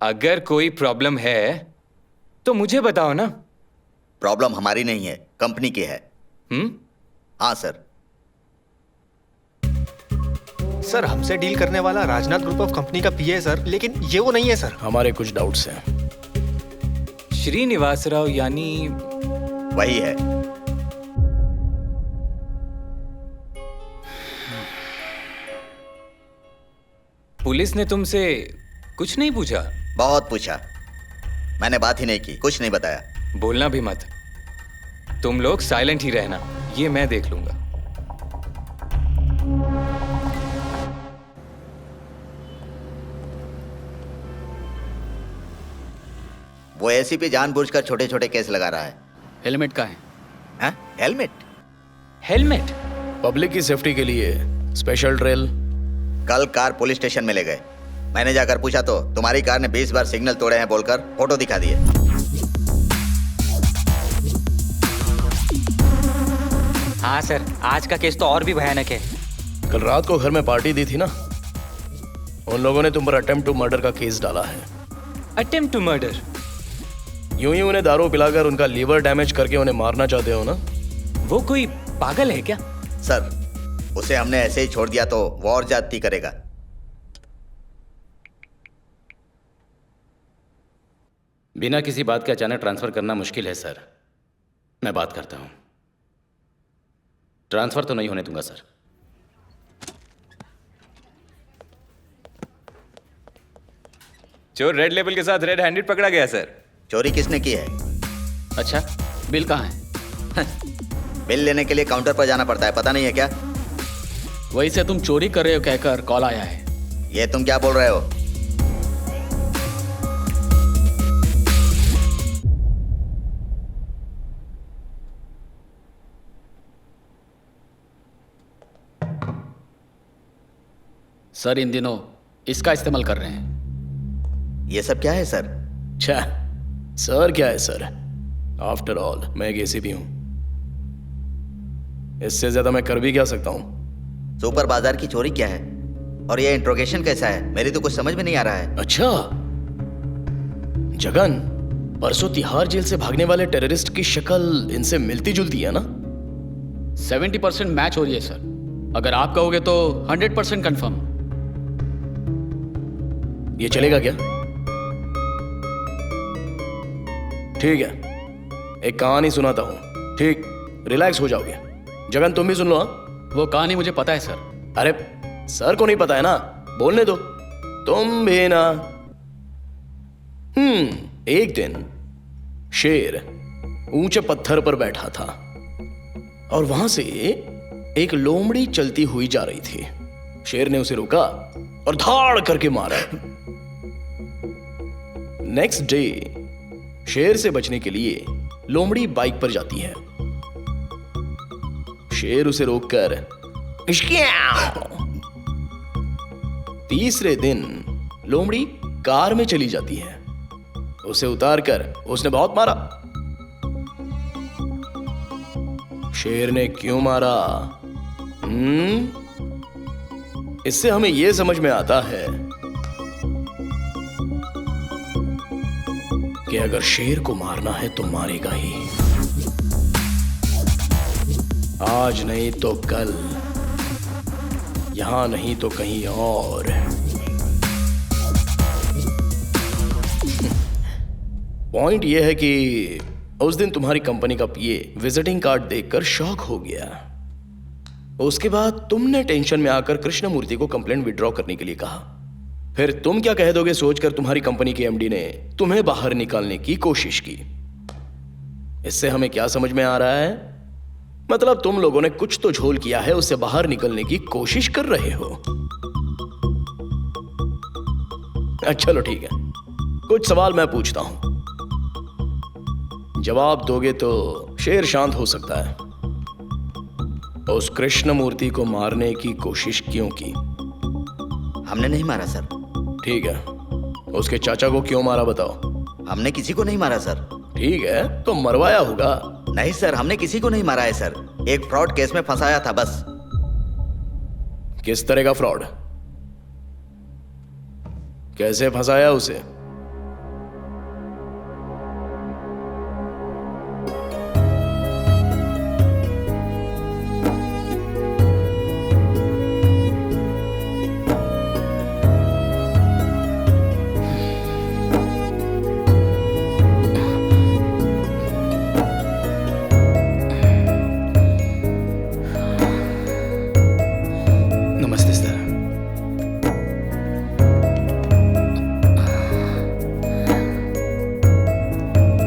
Speaker 10: अगर कोई प्रॉब्लम है तो मुझे बताओ ना।
Speaker 3: प्रॉब्लम हमारी नहीं है, कंपनी की है। हाँ सर।
Speaker 8: सर हमसे डील करने वाला राजनाथ ग्रुप ऑफ कंपनी का पीए है सर, लेकिन ये वो नहीं है सर।
Speaker 1: हमारे कुछ डाउट्स हैं।
Speaker 10: श्रीनिवास राव यानी?
Speaker 3: वही है।
Speaker 10: पुलिस ने तुमसे कुछ नहीं पूछा?
Speaker 3: बहुत पूछा, मैंने बात ही नहीं की, कुछ नहीं बताया।
Speaker 10: बोलना भी मत, तुम लोग साइलेंट ही रहना, ये मैं देख लूंगा।
Speaker 3: वो एसीपी जानबूझकर छोटे छोटे केस लगा रहा है।
Speaker 2: हेलमेट का है?
Speaker 3: हाँ? हेलमेट?
Speaker 10: हेलमेट
Speaker 1: पब्लिक की सेफ्टी के लिए स्पेशल ड्रिल।
Speaker 3: कल कार पुलिस स्टेशन में ले गए, मैंने जाकर पूछा तो तुम्हारी कार ने 20 बार सिग्नल तोड़े हैं बोलकर फोटो दिखा दिए।
Speaker 9: हाँ सर, आज का केस तो और भी भयानक है।
Speaker 1: कल रात को घर में पार्टी दी थी ना, उन लोगों ने तुम पर अटेम्प्ट टू मर्डर का केस डाला है।
Speaker 10: Attempt to murder?
Speaker 1: यूं ही उन्हें दारू पिलाकर उनका लीवर डैमेज करके उन्हें मारना चाहते हो ना?
Speaker 10: वो कोई पागल है क्या?
Speaker 3: सर, उसे हमने ऐसे ही छोड़ दिया तो वो और ज्यादती करेगा।
Speaker 11: बिना किसी बात के अचानक ट्रांसफर करना मुश्किल है सर। मैं बात करता हूं। ट्रांसफर तो नहीं होने दूंगा सर।
Speaker 10: चोर रेड लेबल के साथ रेड हैंडेड पकड़ा गया सर।
Speaker 3: चोरी किसने की है?
Speaker 2: अच्छा, बिल कहाँ है?
Speaker 3: बिल लेने के लिए काउंटर पर जाना पड़ता है, पता नहीं है क्या?
Speaker 2: वही से तुम चोरी कर रहे हो कहकर कॉल आया है।
Speaker 3: ये तुम क्या बोल रहे हो?
Speaker 2: सर इन दिनों इसका इस्तेमाल कर रहे हैं।
Speaker 3: ये सब क्या है सर?
Speaker 1: छा, सर क्या है सर? आफ्टर ऑल मैं एक एसीपी हूं, इससे ज्यादा मैं कर भी क्या सकता हूं?
Speaker 3: सुपर बाजार की चोरी क्या है और ये इंट्रोगेशन कैसा है? मेरी तो कुछ समझ में नहीं आ रहा है।
Speaker 1: अच्छा जगन, परसों तिहाड़ जेल से भागने वाले टेररिस्ट की शक्ल इनसे मिलती जुलती है ना?
Speaker 2: 70% मैच हो रही है सर। अगर आप कहोगे तो 100% कंफर्म।
Speaker 1: ये चलेगा क्या? ठीक है, एक कहानी सुनाता हूँ, ठीक? रिलैक्स हो जाओगे। जगन तुम भी सुन लो। हाँ,
Speaker 2: वो कहानी मुझे पता है सर।
Speaker 1: अरे सर को नहीं पता है ना, बोलने दो। तुम भी ना। एक दिन शेर ऊंचे पत्थर पर बैठा था और वहां से एक लोमड़ी चलती हुई जा रही थी। शेर ने उसे रोका और धाड़ करके मारा। नेक्स्ट डे शेर से बचने के लिए लोमड़ी बाइक पर जाती है। शेर उसे रोककर तीसरे दिन लोमड़ी कार में चली जाती है। उसे उतारकर उसने बहुत मारा। शेर ने क्यों मारा? इससे हमें यह समझ में आता है कि अगर शेर को मारना है तो मारेगा ही, आज नहीं तो कल, यहां नहीं तो कहीं और। पॉइंट यह है कि उस दिन तुम्हारी कंपनी का पीए विजिटिंग कार्ड देखकर शॉक हो गया। उसके बाद तुमने टेंशन में आकर कृष्णमूर्ति को कंप्लेंट विड्रॉ करने के लिए कहा। फिर तुम क्या कह दोगे सोचकर तुम्हारी कंपनी के एमडी ने तुम्हें बाहर निकालने की कोशिश की। इससे हमें क्या समझ में आ रहा है? मतलब तुम लोगों ने कुछ तो झोल किया है, उससे बाहर निकलने की कोशिश कर रहे हो। चलो ठीक है, कुछ सवाल मैं पूछता हूं, जवाब दोगे तो शेर शांत हो सकता है। उस कृष्णमूर्ति को मारने की कोशिश क्यों की?
Speaker 3: हमने नहीं मारा सर।
Speaker 1: ठीक है, उसके चाचा को क्यों मारा बताओ?
Speaker 3: हमने किसी को नहीं मारा सर।
Speaker 1: ठीक है, तो मरवाया होगा।
Speaker 3: नहीं सर, हमने किसी को नहीं मारा है सर, एक फ्रॉड केस में फंसाया था बस।
Speaker 1: किस तरह का फ्रॉड? कैसे फंसाया उसे?
Speaker 11: नमस्ते सर।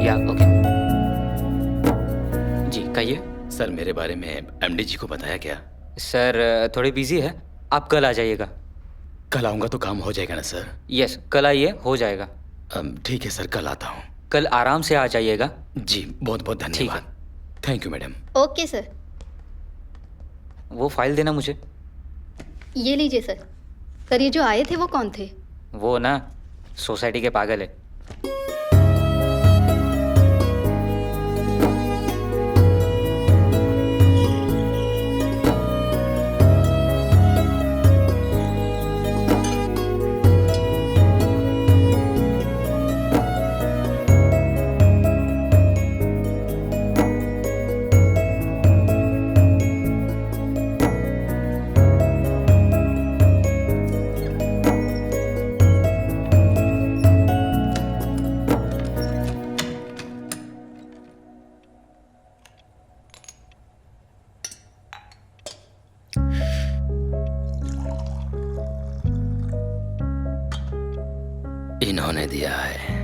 Speaker 9: या ओके जी, कहिए।
Speaker 11: सर मेरे बारे में एमडी जी को बताया क्या?
Speaker 9: सर थोड़ी बिजी है, आप कल आ जाइएगा।
Speaker 11: कल आऊंगा तो काम हो जाएगा ना सर?
Speaker 9: यस, कल आइए, हो जाएगा।
Speaker 11: ठीक है सर, कल आता हूँ।
Speaker 9: कल आराम से आ जाइएगा।
Speaker 11: जी बहुत बहुत धन्यवाद। Thank you madam.
Speaker 5: Okay sir.
Speaker 9: वो फाइल देना मुझे।
Speaker 12: ये लीजिए सर। सर ये जो आए थे वो कौन थे?
Speaker 9: वो ना सोसाइटी के पागल है।
Speaker 11: इन्होंने दिया है,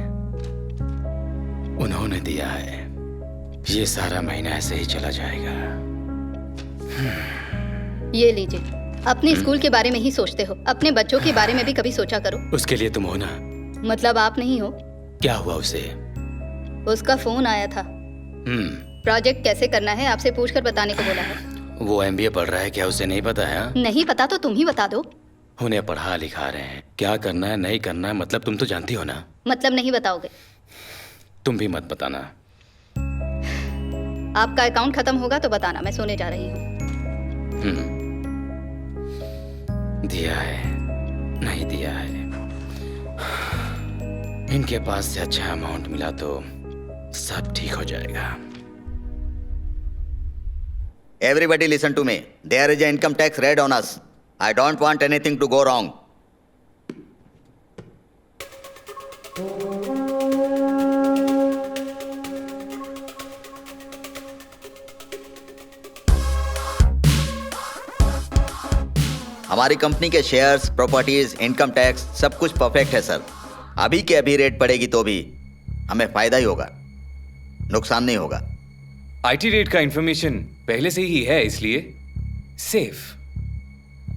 Speaker 11: उन्होंने दिया है। ये सारा महीना ऐसे ही चला जाएगा।
Speaker 12: ये लीजिए। अपने स्कूल के बारे में ही सोचते हो, अपने बच्चों के बारे में भी कभी सोचा करो।
Speaker 11: उसके लिए तुम हो ना?
Speaker 12: मतलब आप नहीं हो?
Speaker 11: क्या हुआ उसे?
Speaker 12: उसका फोन आया था। प्रोजेक्ट कैसे करना है आपसे पूछकर बताने को बोला है।
Speaker 11: वो एमबीए पढ़ रहा है क्या? उसे नहीं पता है?
Speaker 12: नहीं पता तो तुम ही बता दो।
Speaker 11: उन्हें पढ़ा लिखा रहे हैं, क्या करना है नहीं करना है मतलब तुम तो जानती हो ना।
Speaker 12: मतलब नहीं बताओगे?
Speaker 11: तुम भी मत बताना।
Speaker 12: आपका अकाउंट खत्म होगा तो बताना, मैं सोने जा रही हूँ।
Speaker 11: दिया है नहीं दिया है, इनके पास से अच्छा अमाउंट मिला तो सब ठीक हो जाएगा।
Speaker 3: Everybody listen to me. There is an income tax raid on us. I don't want anything to go wrong. हमारी कंपनी के शेयर्स, प्रॉपर्टीज, इनकम टैक्स सब कुछ परफेक्ट है सर। अभी के अभी रेट पड़ेगी तो भी हमें फायदा ही होगा, नुकसान नहीं होगा।
Speaker 10: आईटी रेट का इंफॉर्मेशन पहले से ही है, इसलिए safe.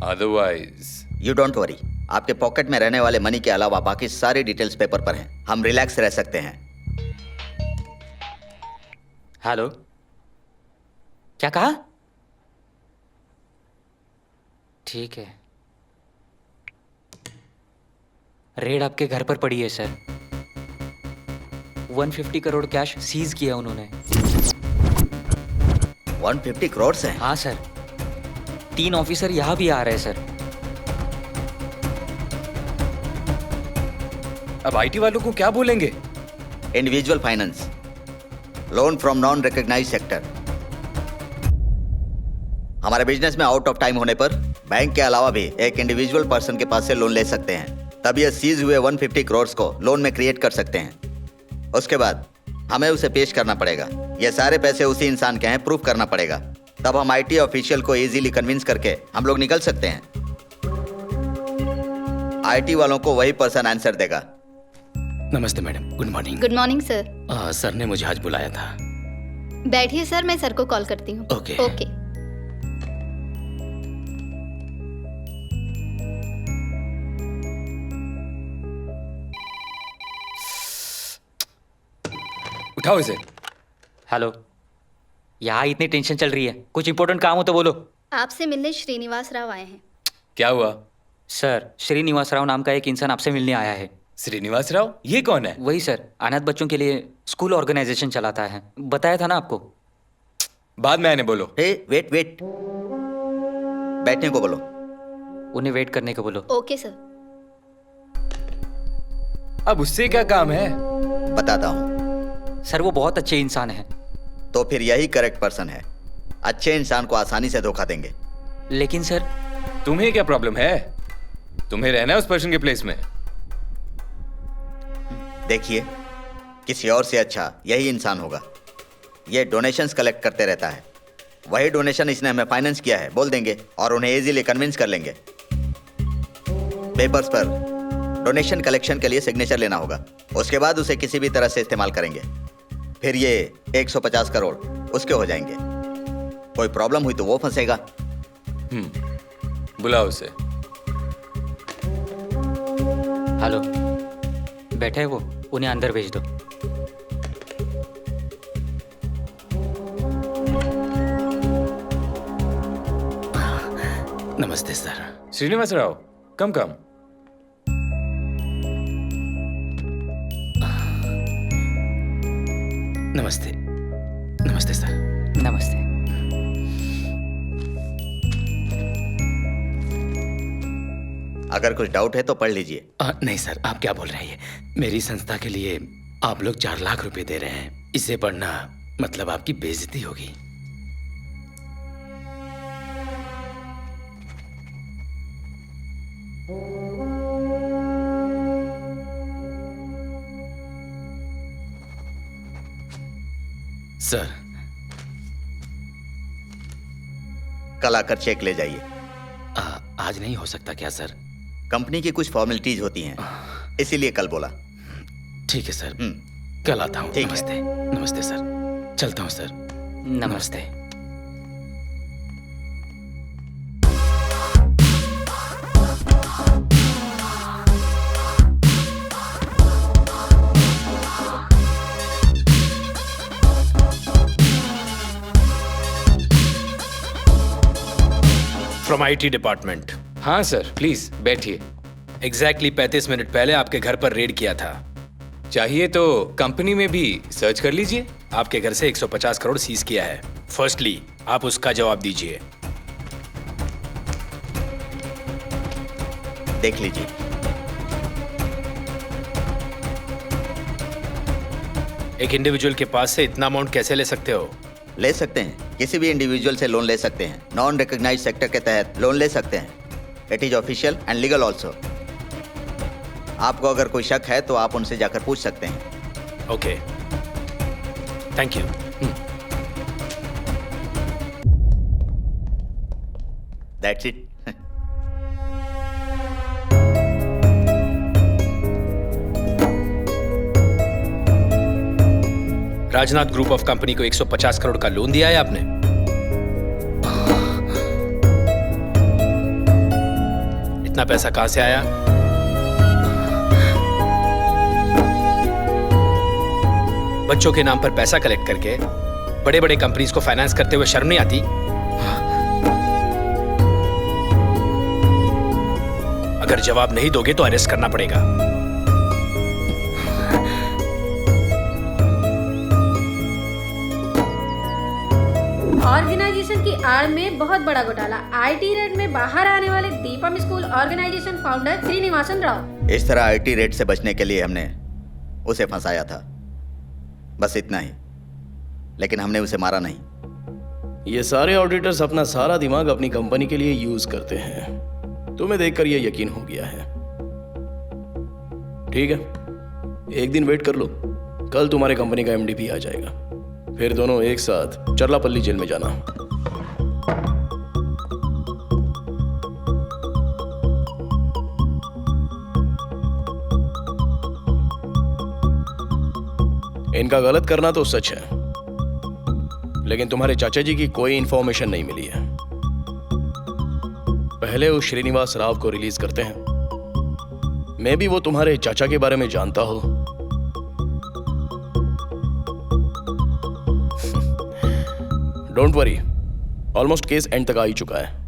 Speaker 10: Otherwise
Speaker 3: you don't worry, आपके पॉकेट में रहने वाले मनी के अलावा बाकी सारी डिटेल्स पेपर पर हैं। हम रिलैक्स रह सकते हैं।
Speaker 9: हेलो, क्या कहा? ठीक है, रेड आपके घर पर पड़ी है सर। 150 करोड़ कैश सीज किया उन्होंने।
Speaker 3: 150 करोड़ से?
Speaker 9: हाँ सर, 3 ऑफिसर यहाँ भी आ रहे हैं सर।
Speaker 10: अब आईटी वालों को क्या बोलेंगे?
Speaker 3: Individual finance, loan from non recognised sector. हमारे बिजनेस में आउट ऑफ टाइम होने पर बैंक के अलावा भी एक इंडिविजुअल पर्सन के पास से लोन ले सकते हैं। तब ये सीज हुए 150 करोड़ को लोन में क्रिएट कर सकते हैं। उसके बाद हमें उसे पेश करना पड़ेगा। ये सारे पैसे उसी इंसान के हैं, प्रूफ करना पड़ेगा। तब हम आईटी ऑफिशियल को इजीली कन्विंस करके हम लोग निकल सकते हैं। आईटी वालों को वही पर्सन आंसर देगा।
Speaker 11: नमस्ते madam, good morning.
Speaker 12: Good morning sir.
Speaker 11: Sir ने मुझे आज बुलाया था।
Speaker 12: बैठिए सर, मैं सर को कॉल करती हूँ।
Speaker 11: ओके।
Speaker 12: ओके।
Speaker 10: उठाओ इसे।
Speaker 9: हेलो, यहाँ इतनी टेंशन चल रही है, कुछ इंपॉर्टेंट काम हो तो बोलो।
Speaker 12: आपसे मिलने श्रीनिवास राव आए हैं।
Speaker 10: क्या हुआ?
Speaker 9: सर, श्रीनिवास राव नाम का एक इंसान आपसे मिलने आया है।
Speaker 10: श्रीनिवास राव? ये कौन है?
Speaker 9: वही सर, अनाथ बच्चों के लिए स्कूल ऑर्गेनाइजेशन चलाता है। बताया था ना आपको।
Speaker 10: बाद में आने बोलो।
Speaker 3: हे वेट, बैठने को बोलो।
Speaker 9: उन्हें वेट करने को बोलो।
Speaker 12: Okay sir.
Speaker 10: अब उससे क्या काम है?
Speaker 3: बताता हूँ
Speaker 9: सर, वो बहुत अच्छे इंसान हैं।
Speaker 3: तो फिर यही करेक्ट पर्सन है। अच्छे इंसान को आसानी से धोखा देंगे।
Speaker 9: लेकिन सर,
Speaker 10: तुम्हें क्या प्रॉब्लम है? तुम्हें रहना है उस पर्सन के प्लेस में।
Speaker 3: देखिए, किसी और से अच्छा यही इंसान होगा। ये डोनेशंस कलेक्ट करते रहता है। वही डोनेशन इसने हमें फाइनेंस किया है बोल देंगे और उन्हें इजीली कन्विंस कर लेंगे। पेपर्स पर डोनेशन कलेक्शन के लिए सिग्नेचर लेना होगा। उसके बाद उसे किसी भी तरह से इस्तेमाल करेंगे। फिर ये 150 करोड़ उसके हो जाएंगे। कोई प्रॉब्लम हुई तो वो फंसेगा।
Speaker 10: बुलाओ उसे।
Speaker 9: हेलो, बैठे हैं वो, उन्हें अंदर भेज दो।
Speaker 11: नमस्ते सर।
Speaker 10: श्रीनिवास राव, कम।
Speaker 11: नमस्ते सर।
Speaker 9: नमस्ते।
Speaker 3: अगर कुछ डाउट है तो पढ़ लीजिए।
Speaker 11: नहीं सर, आप क्या बोल रहे हैं? मेरी संस्था के लिए आप लोग 4 लाख रुपए दे रहे हैं। इसे पढ़ना मतलब आपकी बेइज्जती होगी। सर,
Speaker 3: कल आकर चेक ले जाइए।
Speaker 11: आज नहीं हो सकता क्या सर?
Speaker 3: कंपनी की कुछ फॉर्मेलिटीज होती हैं, इसीलिए कल बोला।
Speaker 11: ठीक है सर, कल आता हूँ।
Speaker 3: ठीक
Speaker 11: नमस्ते। नमस्ते सर, चलता हूँ सर।
Speaker 9: नमस्ते।
Speaker 1: From IT department.
Speaker 10: हाँ सर, प्लीज बैठिए।
Speaker 1: एग्जैक्टली 35 मिनट पहले आपके घर पर रेड किया था।
Speaker 10: चाहिए तो कंपनी में भी सर्च कर लीजिए।
Speaker 1: आपके घर से 150 करोड़ सीज किया है। फर्स्टली आप उसका जवाब दीजिए।
Speaker 3: देख लीजिए।
Speaker 1: एक इंडिविजुअल के पास से इतना अमाउंट कैसे ले सकते हो?
Speaker 3: ले सकते हैं, किसी भी इंडिविजुअल से लोन ले सकते हैं। नॉन रिकॉग्नाइज्ड सेक्टर के तहत लोन ले सकते हैं। It is official and legal also. आपको अगर कोई शक है तो आप उनसे जाकर पूछ सकते हैं।
Speaker 1: Okay, thank you.
Speaker 3: That's it.
Speaker 11: Rajnath group of company को 150 करोड़ का लोन दिया है आपने। इतना पैसा कहां से आया? बच्चों के नाम पर पैसा कलेक्ट करके बड़े बड़े कंपनीज को फाइनेंस करते हुए शर्म नहीं आती? अगर जवाब नहीं दोगे तो अरेस्ट करना पड़ेगा।
Speaker 13: ऑर्गेनाइजेशन की आड़ में बहुत बड़ा घोटाला। आईटी रेड में बाहर आने वाले Deepam school organisation founder Srinivasan Rao.
Speaker 3: इस तरह आईटी रेड से बचने के लिए हमने उसे फंसाया था, बस इतना ही। लेकिन हमने उसे मारा नहीं।
Speaker 1: ये सारे ऑडिटर्स अपना सारा दिमाग अपनी कंपनी के लिए यूज करते हैं। तुम्हें देखकर ये यकीन हो गया है। ठीक है, एक दिन वेट कर लो, कल तुम्हारे कंपनी का एमडी भी आ जाएगा। फिर दोनों एक साथ चरलापल्ली जेल में जाना। इनका गलत करना तो सच है, लेकिन तुम्हारे चाचा जी की कोई इंफॉर्मेशन नहीं मिली है। पहले उस श्रीनिवास राव को रिलीज करते हैं। मे बी वो तुम्हारे चाचा के बारे में जानता हो। Don't worry, almost case and तक आ ही चुका है।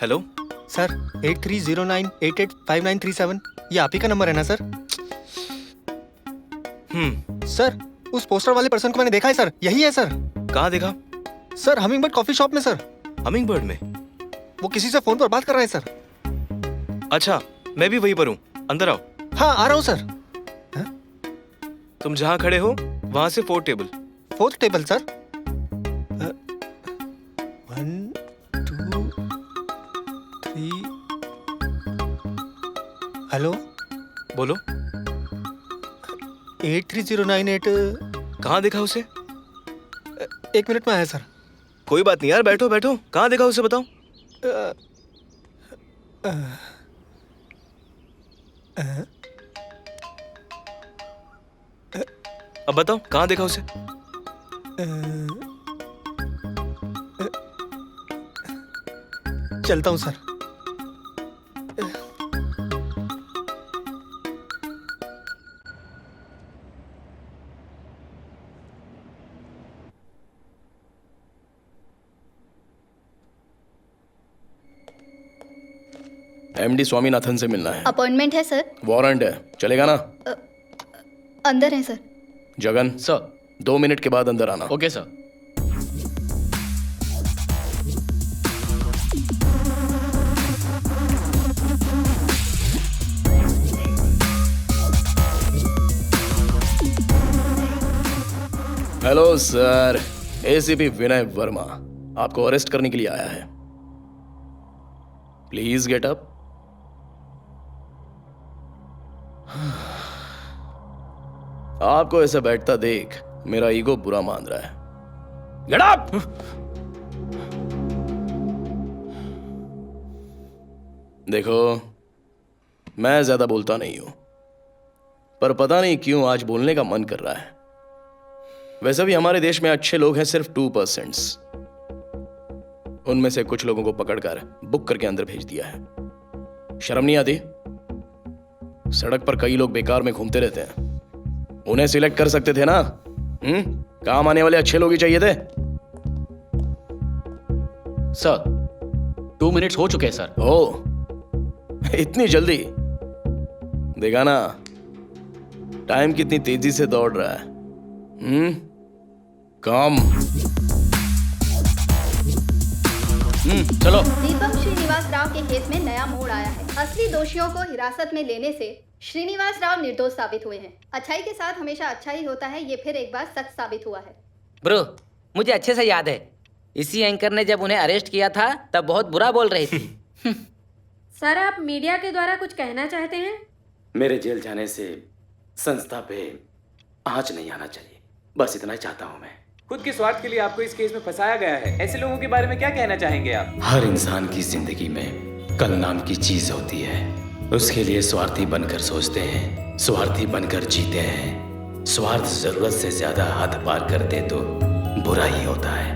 Speaker 6: हेलो
Speaker 8: सर, 8309885937 ये आप ही का नंबर है ना सर? सर, उस पोस्टर वाले पर्सन को मैंने देखा है सर, यही है सर।
Speaker 6: कहाँ देखा?
Speaker 8: सर, हमिंगबर्ड कॉफी शॉप में सर।
Speaker 6: हमिंगबर्ड में?
Speaker 8: वो किसी से फोन पर बात कर रहा है सर।
Speaker 6: अच्छा, मैं भी वहीं पर हूँ, अंदर आओ।
Speaker 8: हाँ, आ रहा हूँ सर।
Speaker 6: तुम जहाँ खड़े हो वहां से fourth table.
Speaker 8: Fourth table sir? 1 2 3। Hello,
Speaker 6: बोलो।
Speaker 8: 83098।
Speaker 6: कहाँ देखा उसे?
Speaker 8: 1 मिनट में आया सर।
Speaker 6: कोई बात नहीं यार, बैठो बैठो। कहाँ देखा उसे बताओ। अब बताओ कहाँ देखा उसे?
Speaker 8: चलता हूँ सर।
Speaker 1: एमडी स्वामीनाथन से मिलना है।
Speaker 12: अपॉइंटमेंट है सर।
Speaker 1: वारंट है, चलेगा ना?
Speaker 12: अंदर है सर।
Speaker 1: जगन
Speaker 2: सर,
Speaker 1: 2 मिनट के बाद अंदर आना।
Speaker 2: Okay sir.
Speaker 1: Hello sir, ACP Vinay Verma आपको अरेस्ट करने के लिए आया है। Please get up. आपको ऐसे बैठता देख मेरा ईगो बुरा मान रहा है। Get up. देखो, मैं ज्यादा बोलता नहीं हूं, पर पता नहीं क्यों आज बोलने का मन कर रहा है। वैसे भी हमारे देश में अच्छे लोग हैं सिर्फ 2%। उनमें से कुछ लोगों को पकड़कर बुक करके अंदर भेज दिया है। शर्म नहीं आती? सड़क पर कई लोग बेकार में घूमते रहते हैं, उन्हें सिलेक्ट कर सकते थे ना। काम आने वाले अच्छे लोग ही चाहिए थे।
Speaker 2: सर, 2 मिनट्स हो चुके हैं सर।
Speaker 1: ओ, इतनी जल्दी? देखा ना टाइम कितनी तेजी से दौड़ रहा है। काम।
Speaker 2: चलो।
Speaker 12: दीपम श्रीनिवास राव के केस में नया मोड़ आया है। असली दोषियों को हिरासत में लेने से श्रीनिवास राव निर्दोष साबित हुए हैं। अच्छाई के साथ हमेशा अच्छा ही होता है, ये फिर एक बार सच साबित हुआ है।
Speaker 7: ब्रो, मुझे अच्छे से याद है, इसी एंकर ने जब उन्हें अरेस्ट किया था तब बहुत बुरा बोल रही थी।
Speaker 13: सर, आप मीडिया के द्वारा कुछ कहना चाहते हैं?
Speaker 11: मेरे जेल जाने से संस्था पे आंच नहीं आना चाहिए, बस इतना ही चाहता हूँ मैं।
Speaker 10: खुद के स्वार्थ के लिए आपको इस केस में फंसाया गया है। ऐसे लोगों के बारे में क्या कहना चाहेंगे आप?
Speaker 11: हर इंसान की जिंदगी में कल नाम की चीज होती है, उसके लिए स्वार्थी बनकर सोचते हैं, स्वार्थी बनकर जीते हैं। स्वार्थ जरूरत से ज्यादा हद पार कर दे तो बुरा ही होता है।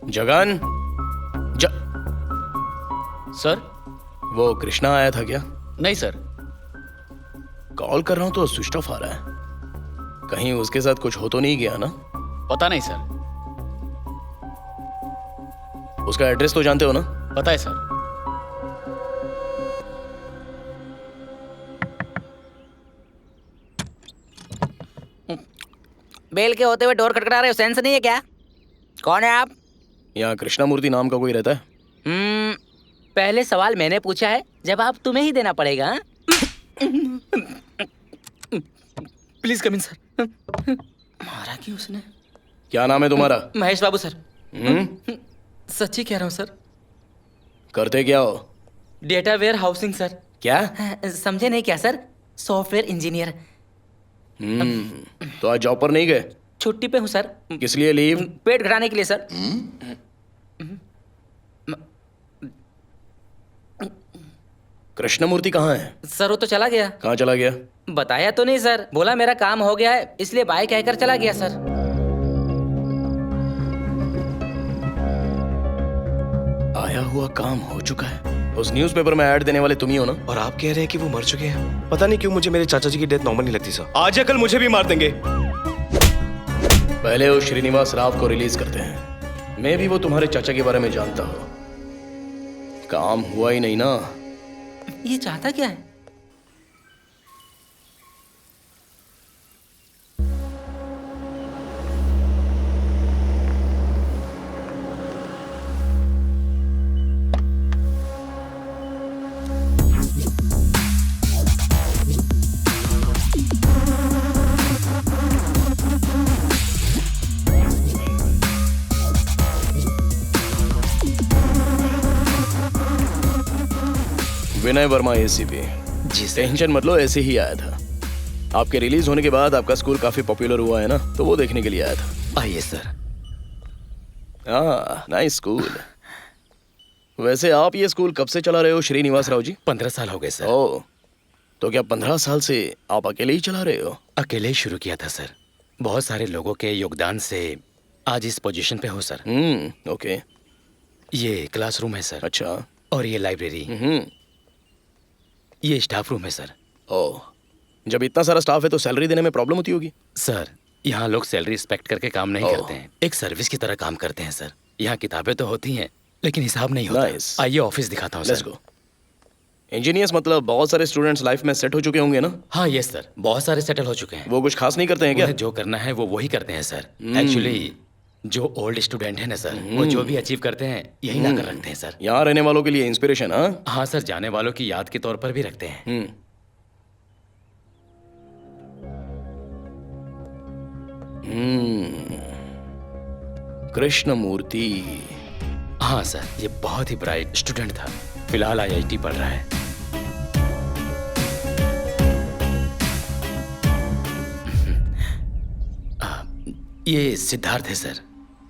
Speaker 1: जगन,
Speaker 2: सर,
Speaker 1: वो कृष्णा आया था क्या?
Speaker 2: नहीं सर।
Speaker 1: कॉल कर रहा हूं तो स्विच ऑफ आ रहा है। कहीं उसके साथ कुछ हो तो नहीं गया ना?
Speaker 2: पता नहीं सर।
Speaker 1: उसका एड्रेस तो जानते हो ना?
Speaker 2: पता है सर।
Speaker 7: बेल के होते हुए डोर खटखटा रहे हो, सेंस नहीं है क्या? कौन है आप?
Speaker 1: यहाँ कृष्णामूर्ति नाम का कोई रहता है?
Speaker 7: पहले सवाल मैंने पूछा है, जवाब तुम्हें ही देना पड़ेगा।
Speaker 2: Please come in sir.
Speaker 7: मारा क्यों उसने?
Speaker 1: क्या नाम है तुम्हारा?
Speaker 7: महेश बाबू सर।
Speaker 2: सच्ची कह रहा हूँ सर।
Speaker 1: करते क्या हो?
Speaker 7: Data warehousing sir.
Speaker 1: क्या?
Speaker 7: समझे नहीं क्या सर? Software engineer.
Speaker 1: तो आज जॉब पर नहीं गए?
Speaker 7: छुट्टी पे हूँ सर।
Speaker 1: किस लिए लीव?
Speaker 7: पेट घटाने के लिए सर।
Speaker 1: कृष्णमूर्ति कहाँ है?
Speaker 7: सर वो तो चला गया।
Speaker 1: कहाँ चला गया?
Speaker 7: बताया तो नहीं सर, बोला मेरा काम हो गया है इसलिए बाय कहकर चला गया सर।
Speaker 1: आया हुआ काम हो चुका है। उस न्यूज़पेपर में ऐड देने वाले तुम ही हो ना?
Speaker 6: और आप कह रहे हैं कि वो मर चुके हैं? पता नहीं क्यों मुझे मेरे चाचा जी की डेथ नॉर्मल नहीं लगती सर।
Speaker 1: आज या कल मुझे भी मार देंगे। पहले वो श्रीनिवास राव को रिलीज करते हैं। मैं भी वो तुम्हारे चाचा के बारे में जानता हूँ। काम हुआ ही नहीं ना?
Speaker 7: ये चाहता क्या है?
Speaker 1: विनय वर्मा एसीपी।
Speaker 11: जी सर।
Speaker 1: टेंशन मत लो, ऐसे ही आया था। आपके रिलीज होने के बाद आपका स्कूल काफी पॉपुलर हुआ है ना, तो वो देखने के लिए आया था।
Speaker 11: आइए सर।
Speaker 1: Nice school. वैसे आप ये स्कूल कब से चला रहे हो श्रीनिवास राव जी?
Speaker 11: 15 साल हो गए सर।
Speaker 1: ओह, तो क्या 15 साल से आप अकेले ही चला रहे हो?
Speaker 11: अकेले ही शुरू किया था सर। बहुत सारे लोगों के योगदान से आज इस पोजीशन पे हो सर।
Speaker 1: ओके।
Speaker 11: ये क्लासरूम है सर।
Speaker 1: अच्छा।
Speaker 11: और ये लाइब्रेरी। ये स्टाफ रूम है सर।
Speaker 1: ओह, जब इतना सारा स्टाफ है तो सैलरी देने में प्रॉब्लम होती होगी?
Speaker 11: सर, यहाँ लोग सैलरी एक्सपेक्ट करके काम नहीं करते हैं, एक सर्विस की तरह काम करते हैं सर। यहाँ किताबें तो होती हैं लेकिन हिसाब नहीं होता। आइए ऑफिस दिखाता हूँ सर।
Speaker 1: इंजीनियर्स मतलब बहुत सारे स्टूडेंट्स लाइफ में सेट हो चुके होंगे ना?
Speaker 11: हाँ यस सर, बहुत सारे सेटल हो चुके हैं।
Speaker 1: वो कुछ खास नहीं करते हैं क्या?
Speaker 11: जो करना है वो वही करते हैं सर। एक्चुअली जो ओल्ड स्टूडेंट है ना सर, वो जो भी अचीव करते हैं यही ला कर रखते हैं सर।
Speaker 1: यहाँ रहने वालों के लिए इंस्पिरेशन?
Speaker 11: हाँ सर, जाने वालों की याद के तौर पर भी रखते हैं।
Speaker 1: कृष्णमूर्ति।
Speaker 11: हाँ सर, ये बहुत ही ब्राइट स्टूडेंट था, फिलहाल IIT पढ़ रहा है। ये सिद्धार्थ है सर,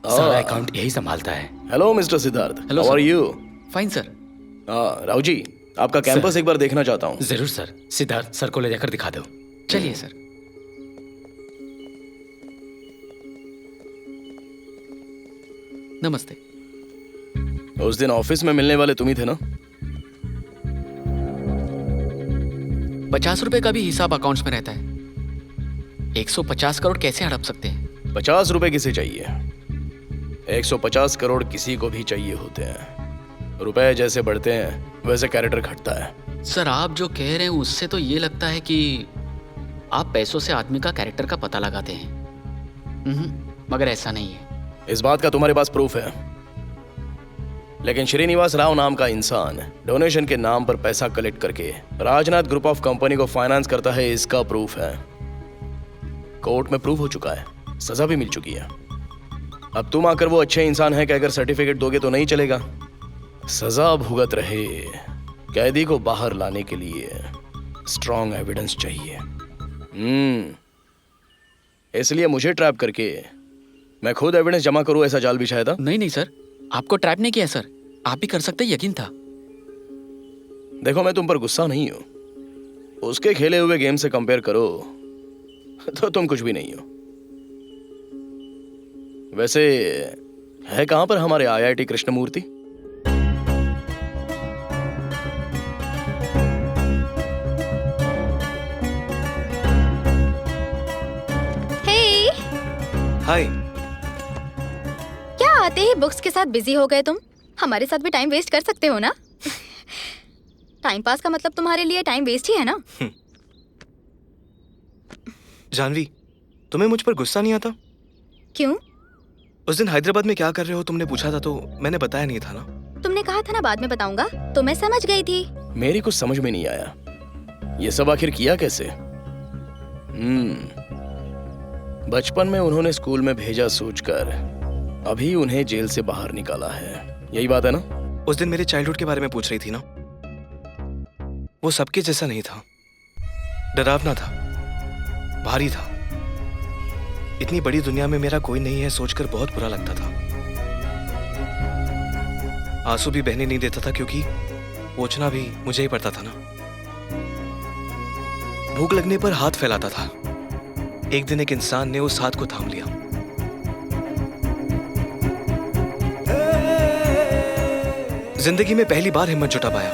Speaker 11: सारा अकाउंट यही संभालता है।
Speaker 1: Hello mister Siddharth,
Speaker 2: hello
Speaker 1: how are you?
Speaker 2: Fine sir.
Speaker 1: Rao ji, आपका कैंपस एक बार देखना चाहता हूँ।
Speaker 11: जरूर सर। सिद्धार्थ सर को ले जाकर दिखा दो।
Speaker 2: चलिए सर। नमस्ते।
Speaker 1: उस दिन ऑफिस में मिलने वाले तुम ही थे ना?
Speaker 2: 50 रुपए का भी हिसाब अकाउंट्स में रहता है। 150 करोड़ कैसे हड़प सकते हैं?
Speaker 1: 50 रुपए किसे चाहिए? 150 करोड़ किसी को भी चाहिए होते हैं। रुपए जैसे बढ़ते हैं वैसे कैरेक्टर घटता है।
Speaker 2: सर आप जो कह रहे हैं उससे तो ये लगता है कि आप पैसों से आदमी का कैरेक्टर का पता लगाते हैं। मगर ऐसा नहीं है।
Speaker 1: इस बात का तुम्हारे पास प्रूफ है? लेकिन श्रीनिवास राव नाम का इंसान डोनेशन के नाम पर पैसा कलेक्ट करके राजनाथ ग्रुप ऑफ कंपनी को फाइनेंस करता है, इसका प्रूफ है। कोर्ट में प्रूफ हो चुका है, सजा भी मिल चुकी है। अब तुम आकर वो अच्छे इंसान है कहकर सर्टिफिकेट दोगे तो नहीं चलेगा। सजा भुगत रहे कैदी को बाहर लाने के लिए स्ट्रॉन्ग एविडेंस चाहिए। इसलिए मुझे ट्रैप करके मैं खुद एविडेंस जमा करूं ऐसा जाल बिछाया था?
Speaker 2: नहीं सर, आपको ट्रैप नहीं किया सर, आप भी कर सकते, यकीन था।
Speaker 1: देखो मैं तुम पर गुस्सा नहीं हूं, उसके खेले हुए गेम से कंपेयर करो तो तुम कुछ भी नहीं हो। वैसे है कहां पर हमारे IIT कृष्णमूर्ति?
Speaker 5: हे
Speaker 6: हाय।
Speaker 5: क्या आते ही बुक्स के साथ बिजी हो गए तुम? हमारे साथ भी टाइम वेस्ट कर सकते हो ना। टाइम पास का मतलब तुम्हारे लिए टाइम वेस्ट ही है ना।
Speaker 6: जानवी, तुम्हें मुझ पर गुस्सा नहीं आता?
Speaker 5: क्यों?
Speaker 6: उस दिन हैदराबाद में क्या कर रहे हो तुमने पूछा था तो मैंने बताया नहीं था ना।
Speaker 5: तुमने कहा था ना बाद में बताऊंगा, तो मैं समझ गई थी।
Speaker 1: मेरी कुछ समझ में नहीं आया, ये सब आखिर किया कैसे? बचपन में उन्होंने स्कूल में भेजा सोचकर अभी उन्हें जेल से बाहर निकाला है, यही बात है ना?
Speaker 6: उस दिन मेरे चाइल्डहुड के बारे में पूछ रही थी ना। वो सबके जैसा नहीं था, डरावना था, भारी था। इतनी बड़ी दुनिया में मेरा कोई नहीं है सोचकर बहुत बुरा लगता था। आंसू भी बहने नहीं देता था क्योंकि पोंछना भी मुझे ही पड़ता था ना। भूख लगने पर हाथ फैलाता था। एक दिन एक इंसान ने उस हाथ को थाम लिया। जिंदगी में पहली बार हिम्मत जुटा पाया।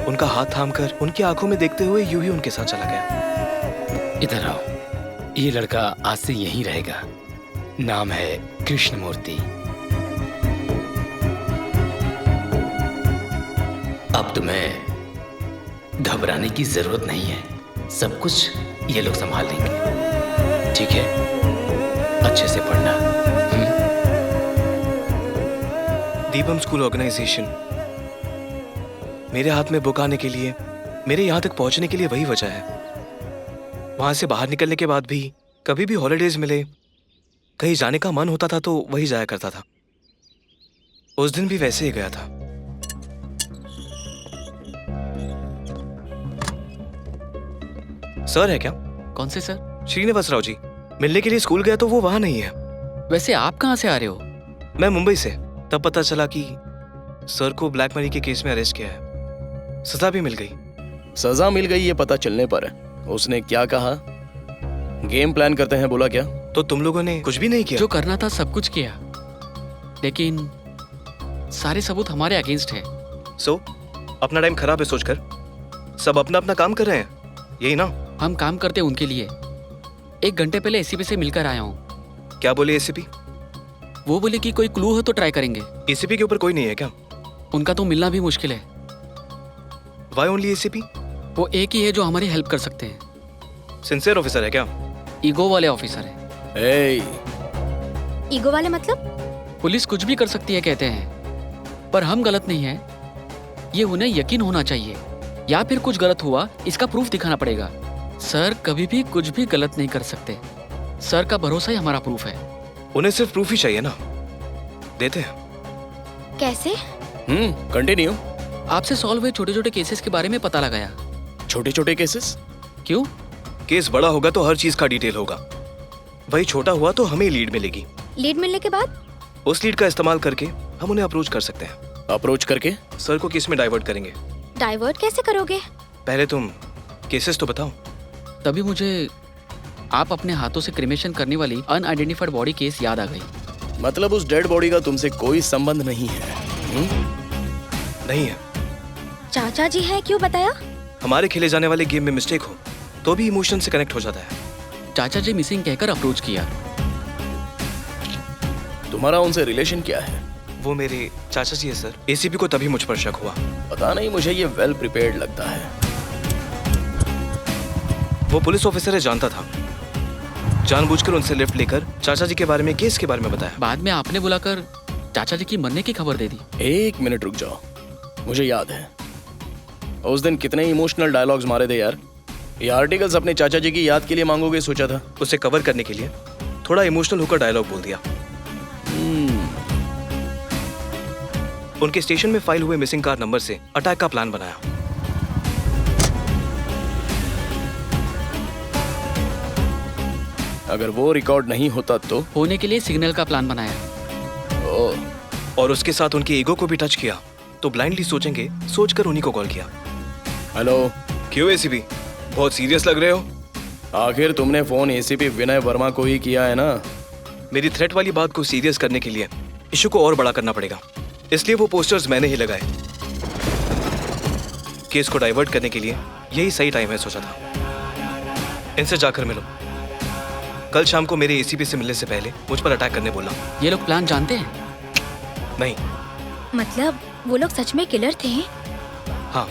Speaker 6: उनका हाथ थामकर उनकी आंखों में देखते हुए यूं ही उनके साथ चला गया।
Speaker 11: इधर आओ, ये लड़का आज से यहीं रहेगा। नाम है कृष्णमूर्ति। अब तुम्हें घबराने की जरूरत नहीं है, सब कुछ ये लोग संभाल लेंगे, ठीक है? अच्छे से पढ़ना।
Speaker 6: दीपम स्कूल ऑर्गेनाइजेशन मेरे हाथ में बुक आने के लिए, मेरे यहाँ तक पहुँचने के लिए वही वजह है। वहाँ से बाहर निकलने के बाद भी कभी भी हॉलीडेज मिले, कहीं जाने का मन होता था तो वही जाया करता था। उस दिन भी वैसे ही गया था। सर है क्या?
Speaker 2: कौन से सर?
Speaker 6: श्रीनिवास राव जी। मिलने के लिए स्कूल गया तो वो वहां नहीं है।
Speaker 2: वैसे आप कहाँ से आ रहे हो?
Speaker 6: मैं मुंबई से। तब पता चला कि सर को ब्लैक मनी के केस में अरेस्ट किया है। सजा भी मिल गई।
Speaker 1: सजा मिल गई ये पता चलने पर उसने क्या कहा? गेम प्लान करते हैं बोला क्या?
Speaker 6: तो तुम लोगों ने कुछ भी नहीं किया?
Speaker 2: जो करना था सब कुछ किया, लेकिन सारे सबूत हमारे अगेंस्ट है।
Speaker 6: अपना टाइम खराब है सोचकर सब अपना अपना काम कर रहे हैं, यही ना?
Speaker 2: हम काम करते उनके लिए। 1 घंटे पहले एसीपी से मिलकर आया हूँ।
Speaker 6: क्या बोले एसीपी?
Speaker 2: वो बोले कि कोई क्लू हो तो ट्राई करेंगे।
Speaker 6: एसीपी के ऊपर कोई नहीं है क्या?
Speaker 2: उनका तो मिलना भी मुश्किल है।
Speaker 6: Why only ACP?
Speaker 2: वो एक ही है जो हमारी हेल्प कर सकते हैं।
Speaker 6: सिंसियर ऑफिसर है क्या?
Speaker 2: ईगो वाले ऑफिसर है।
Speaker 5: ईगो वाले मतलब?
Speaker 2: पुलिस कुछ भी कर सकती है कहते हैं, पर हम गलत नहीं है ये उन्हें यकीन होना चाहिए, या फिर कुछ गलत हुआ इसका प्रूफ दिखाना पड़ेगा। सर कभी भी कुछ भी गलत नहीं कर सकते। सर का भरोसा ही हमारा प्रूफ है।
Speaker 6: उन्हें सिर्फ प्रूफ ही चाहिए ना, देते हैं।
Speaker 5: कैसे?
Speaker 1: कंटिन्यू।
Speaker 2: आपसे सॉल्व हुए छोटे छोटे केसेस के बारे में पता लगाया।
Speaker 1: छोटे छोटे केसेस?
Speaker 2: क्यों?
Speaker 6: केस बड़ा होगा तो हर चीज का डिटेल होगा, वही छोटा हुआ तो हमें लीड मिलेगी।
Speaker 5: लीड मिलने के बाद?
Speaker 6: उस लीड का इस्तेमाल करके हम उन्हें अप्रोच कर सकते हैं।
Speaker 1: अप्रोच करके?
Speaker 6: सर को केस में डाइवर्ट करेंगे।
Speaker 5: डाइवर्ट कैसे करोगे?
Speaker 6: पहले तुम केसेस तो बताओ।
Speaker 2: तभी मुझे आप अपने हाथों से क्रिमेशन करने वाली अनआइडेंटिफाइड बॉडी केस याद आ गई।
Speaker 1: मतलब उस डेड बॉडी का तुमसे कोई संबंध नहीं है?
Speaker 6: नहीं है।
Speaker 5: चाचा जी हैं, क्यों बताया?
Speaker 6: हमारे खेले जाने वाले गेम में मिस्टेक हो तो भी इमोशन से कनेक्ट हो जाता है।
Speaker 2: चाचा जी मिसिंग कहकर अप्रोच किया।
Speaker 1: तुम्हारा उनसे रिलेशन क्या है?
Speaker 6: वो मेरे चाचा जी है सर। एसीपी को तभी मुझ पर शक हुआ।
Speaker 1: पता नहीं, मुझे ये वेल प्रिपेयर्ड लगता है।
Speaker 6: वो पुलिस ऑफिसर है, जानता था। जानबूझकर उनसे लिफ्ट लेकर चाचा जी के बारे में, केस के बारे में बताया।
Speaker 2: बाद में आपने बुलाकर चाचा जी की मरने की खबर दे दी।
Speaker 1: 1 मिनट रुक जाओ, मुझे याद है उस दिन कितने इमोशनल डायलॉग्स मारे थे यार। ये आर्टिकल्स अपने चाचा जी की याद के लिए मांगोगे सोचा था?
Speaker 6: उसे कवर करने के लिए थोड़ा इमोशनल होकर डायलॉग बोल दिया। उनके स्टेशन में फाइल हुए मिसिंग कार नंबर से अटैक का प्लान बनाया।
Speaker 1: अगर वो रिकॉर्ड नहीं होता तो?
Speaker 2: होने के लिए सिग्नल का प्लान बनाया।
Speaker 6: और उसके साथ उनके ईगो को भी टच किया तो ब्लाइंडली सोचेंगे, सोचकर उन्हीं को कॉल किया।
Speaker 1: हेलो।
Speaker 6: क्यों एसीपी, बहुत सीरियस लग रहे हो?
Speaker 1: आखिर तुमने फोन एसीपी विनय वर्मा को ही किया है ना?
Speaker 6: मेरी थ्रेट वाली बात को सीरियस करने के लिए इशू को और बड़ा करना पड़ेगा, इसलिए वो पोस्टर्स मैंने ही लगाए। केस को डाइवर्ट करने के लिए यही सही टाइम है सोचा था। इनसे जाकर मिलो। कल शाम को मेरे एसीपी से मिलने से पहले मुझ पर अटैक करने बोला।
Speaker 2: ये लोग प्लान जानते हैं?
Speaker 6: नहीं।
Speaker 5: मतलब वो लोग सच में किलर थे?
Speaker 6: हाँ।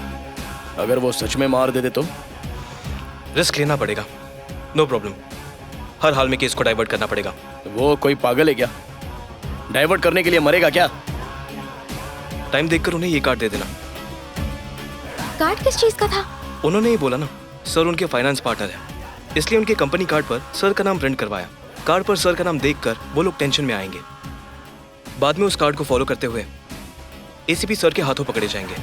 Speaker 1: अगर वो सच में मार देते तो?
Speaker 6: रिस्क लेना पड़ेगा। नो प्रॉब्लम, हर हाल में केस को डाइवर्ट करना पड़ेगा।
Speaker 1: वो कोई पागल है क्या? डाइवर्ट करने के लिए मरेगा क्या?
Speaker 6: टाइम देखकर उन्हें ये कार्ड दे देना।
Speaker 5: कार्ड किस चीज का था?
Speaker 6: उन्होंने ही बोला ना, सर उनके फाइनेंस पार्टनर है, इसलिए उनके कंपनी कार्ड पर सर का नाम प्रिंट करवाया। कार्ड पर सर का नाम देखकर वो लोग टेंशन में आएंगे। बाद में उस कार्ड को फॉलो करते हुए एसीपी सर के हाथों पकड़े जाएंगे।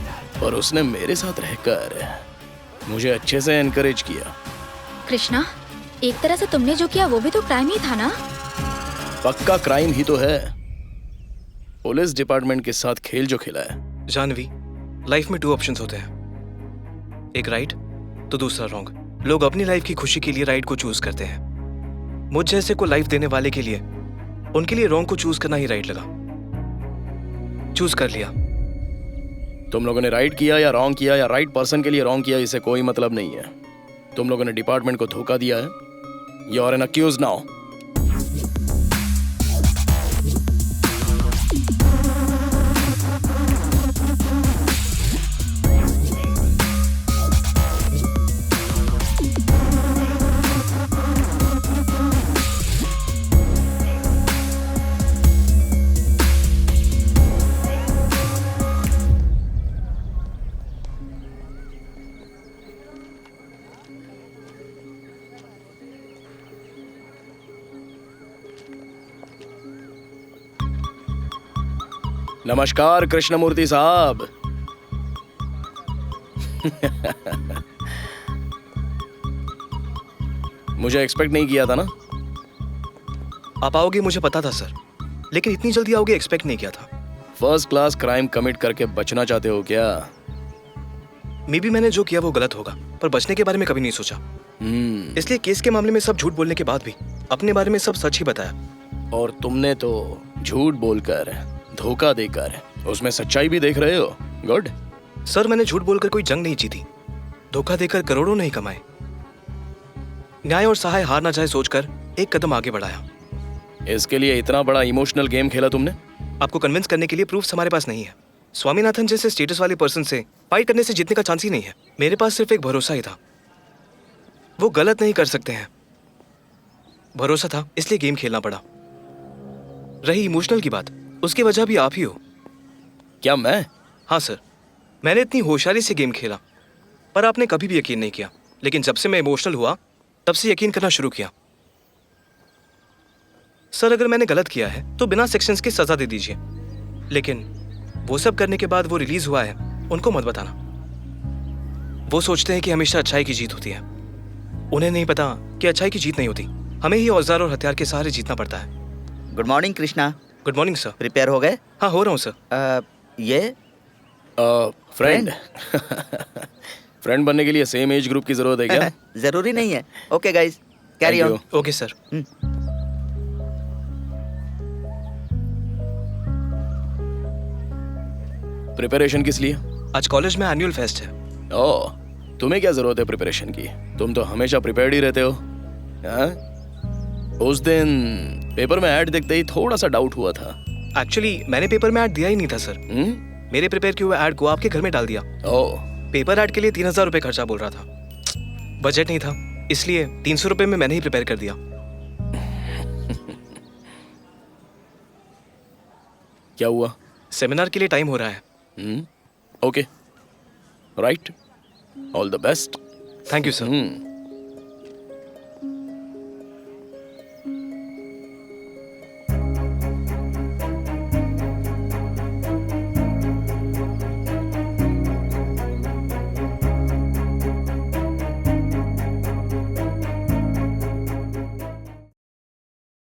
Speaker 1: और उसने मेरे साथ रहकर मुझे अच्छे से एनकरेज किया।
Speaker 5: कृष्णा, एक तरह से तुमने जो किया वो भी तो क्राइम ही था ना?
Speaker 1: पक्का क्राइम ही तो है। पुलिस डिपार्टमेंट के साथ खेल जो खेला है।
Speaker 6: जानवी, लाइफ में 2 ऑप्शंस होते हैं, एक राइट तो दूसरा रॉन्ग। लोग अपनी लाइफ की खुशी के लिए राइट को चूज करते हैं। मुझ जैसे को लाइफ देने वाले के लिए उनके लिए रॉन्ग को चूज करना ही राइट लगा। चूज कर लिया।
Speaker 1: तुम लोगों ने राइट किया या रॉन्ग किया या राइट पर्सन के लिए रॉन्ग किया, इससे कोई मतलब नहीं है। तुम लोगों ने डिपार्टमेंट को धोखा दिया है। You are an accused now. नमस्कार कृष्णमूर्ति साहब। मुझे एक्सपेक्ट नहीं किया था ना?
Speaker 6: आप आओगे मुझे पता था सर, लेकिन इतनी जल्दी आओगे एक्सपेक्ट नहीं किया था।
Speaker 1: फर्स्ट क्लास क्राइम कमिट करके बचना चाहते हो क्या?
Speaker 6: मे बी मैंने जो किया वो गलत होगा, पर बचने के बारे में कभी नहीं सोचा। इसलिए केस के मामले में सब झूठ बोलने के बाद भी अपने बारे में सब सच ही बताया।
Speaker 1: और तुमने तो झूठ बोलकर, धोखा देकर उसमें सच्चाई भी देख रहे हो। गुड।
Speaker 6: सर मैंने झूठ बोलकर कोई जंग नहीं जीती, धोखा देकर करोड़ों नहीं कमाए। न्याय और सहाय हार ना जाए सोचकर एक कदम आगे बढ़ाया।
Speaker 1: इसके लिए इतना बड़ा इमोशनल गेम खेला तुमने?
Speaker 6: आपको कन्विंस करने के लिए प्रूफ्स हमारे पास नहीं है। स्वामीनाथन जैसे स्टेटस वाले पर्सन से फाइट करने से जीतने का चांस ही नहीं है। मेरे पास सिर्फ एक भरोसा ही था, वो गलत नहीं कर सकते हैं। भरोसा था इसलिए गेम खेलना पड़ा। रही इमोशनल की बात, उसकी वजह भी आप ही हो।
Speaker 1: क्या मैं?
Speaker 6: हाँ सर, मैंने इतनी होशियारी से गेम खेला, पर आपने कभी भी यकीन नहीं किया। लेकिन जब से मैं इमोशनल हुआ तब से यकीन करना शुरू किया। सर अगर मैंने गलत किया है तो बिना सेक्शंस की सजा दे दीजिए, लेकिन वो सब करने के बाद वो रिलीज हुआ है उनको मत बताना। वो सोचते हैं कि हमेशा अच्छाई की जीत होती है। उन्हें नहीं पता कि अच्छाई की जीत नहीं होती, हमें ही औजार और हथियार के सहारे जीतना पड़ता है।
Speaker 3: Good morning Krishna.
Speaker 6: Good morning sir.
Speaker 3: Prepare हो गए?
Speaker 6: हाँ हो रहा हूँ सर।
Speaker 3: ये
Speaker 1: फ्रेंड फ्रेंड बनने के लिए सेम एज ग्रुप की जरूरत है क्या?
Speaker 3: जरूरी नहीं है। Okay guys, carry on.
Speaker 6: Okay sir.
Speaker 1: Preparation किस लिए?
Speaker 6: आज कॉलेज में एनुअल फेस्ट है।
Speaker 1: ओह, तुम्हें क्या जरूरत है प्रिपरेशन की? तुम तो हमेशा प्रिपेयर्ड ही रहते हो। हाँ? उस दिन पेपर में ऐड देखते ही थोड़ा सा डाउट हुआ था।
Speaker 6: एक्चुअली मैंने पेपर में ऐड दिया ही नहीं था सर। मेरे प्रिपेयर किए हुए ऐड को आपके घर में डाल दिया।
Speaker 1: ओह,
Speaker 6: पेपर ऐड के लिए 3000 रुपए खर्चा बोल रहा था, बजट नहीं था, इसलिए 300 रुपए में मैंने ही प्रिपेयर कर दिया।
Speaker 1: क्या हुआ?
Speaker 6: सेमिनार के लिए टाइम हो रहा है।
Speaker 1: Okay, right, all the best.
Speaker 6: Thank you sir.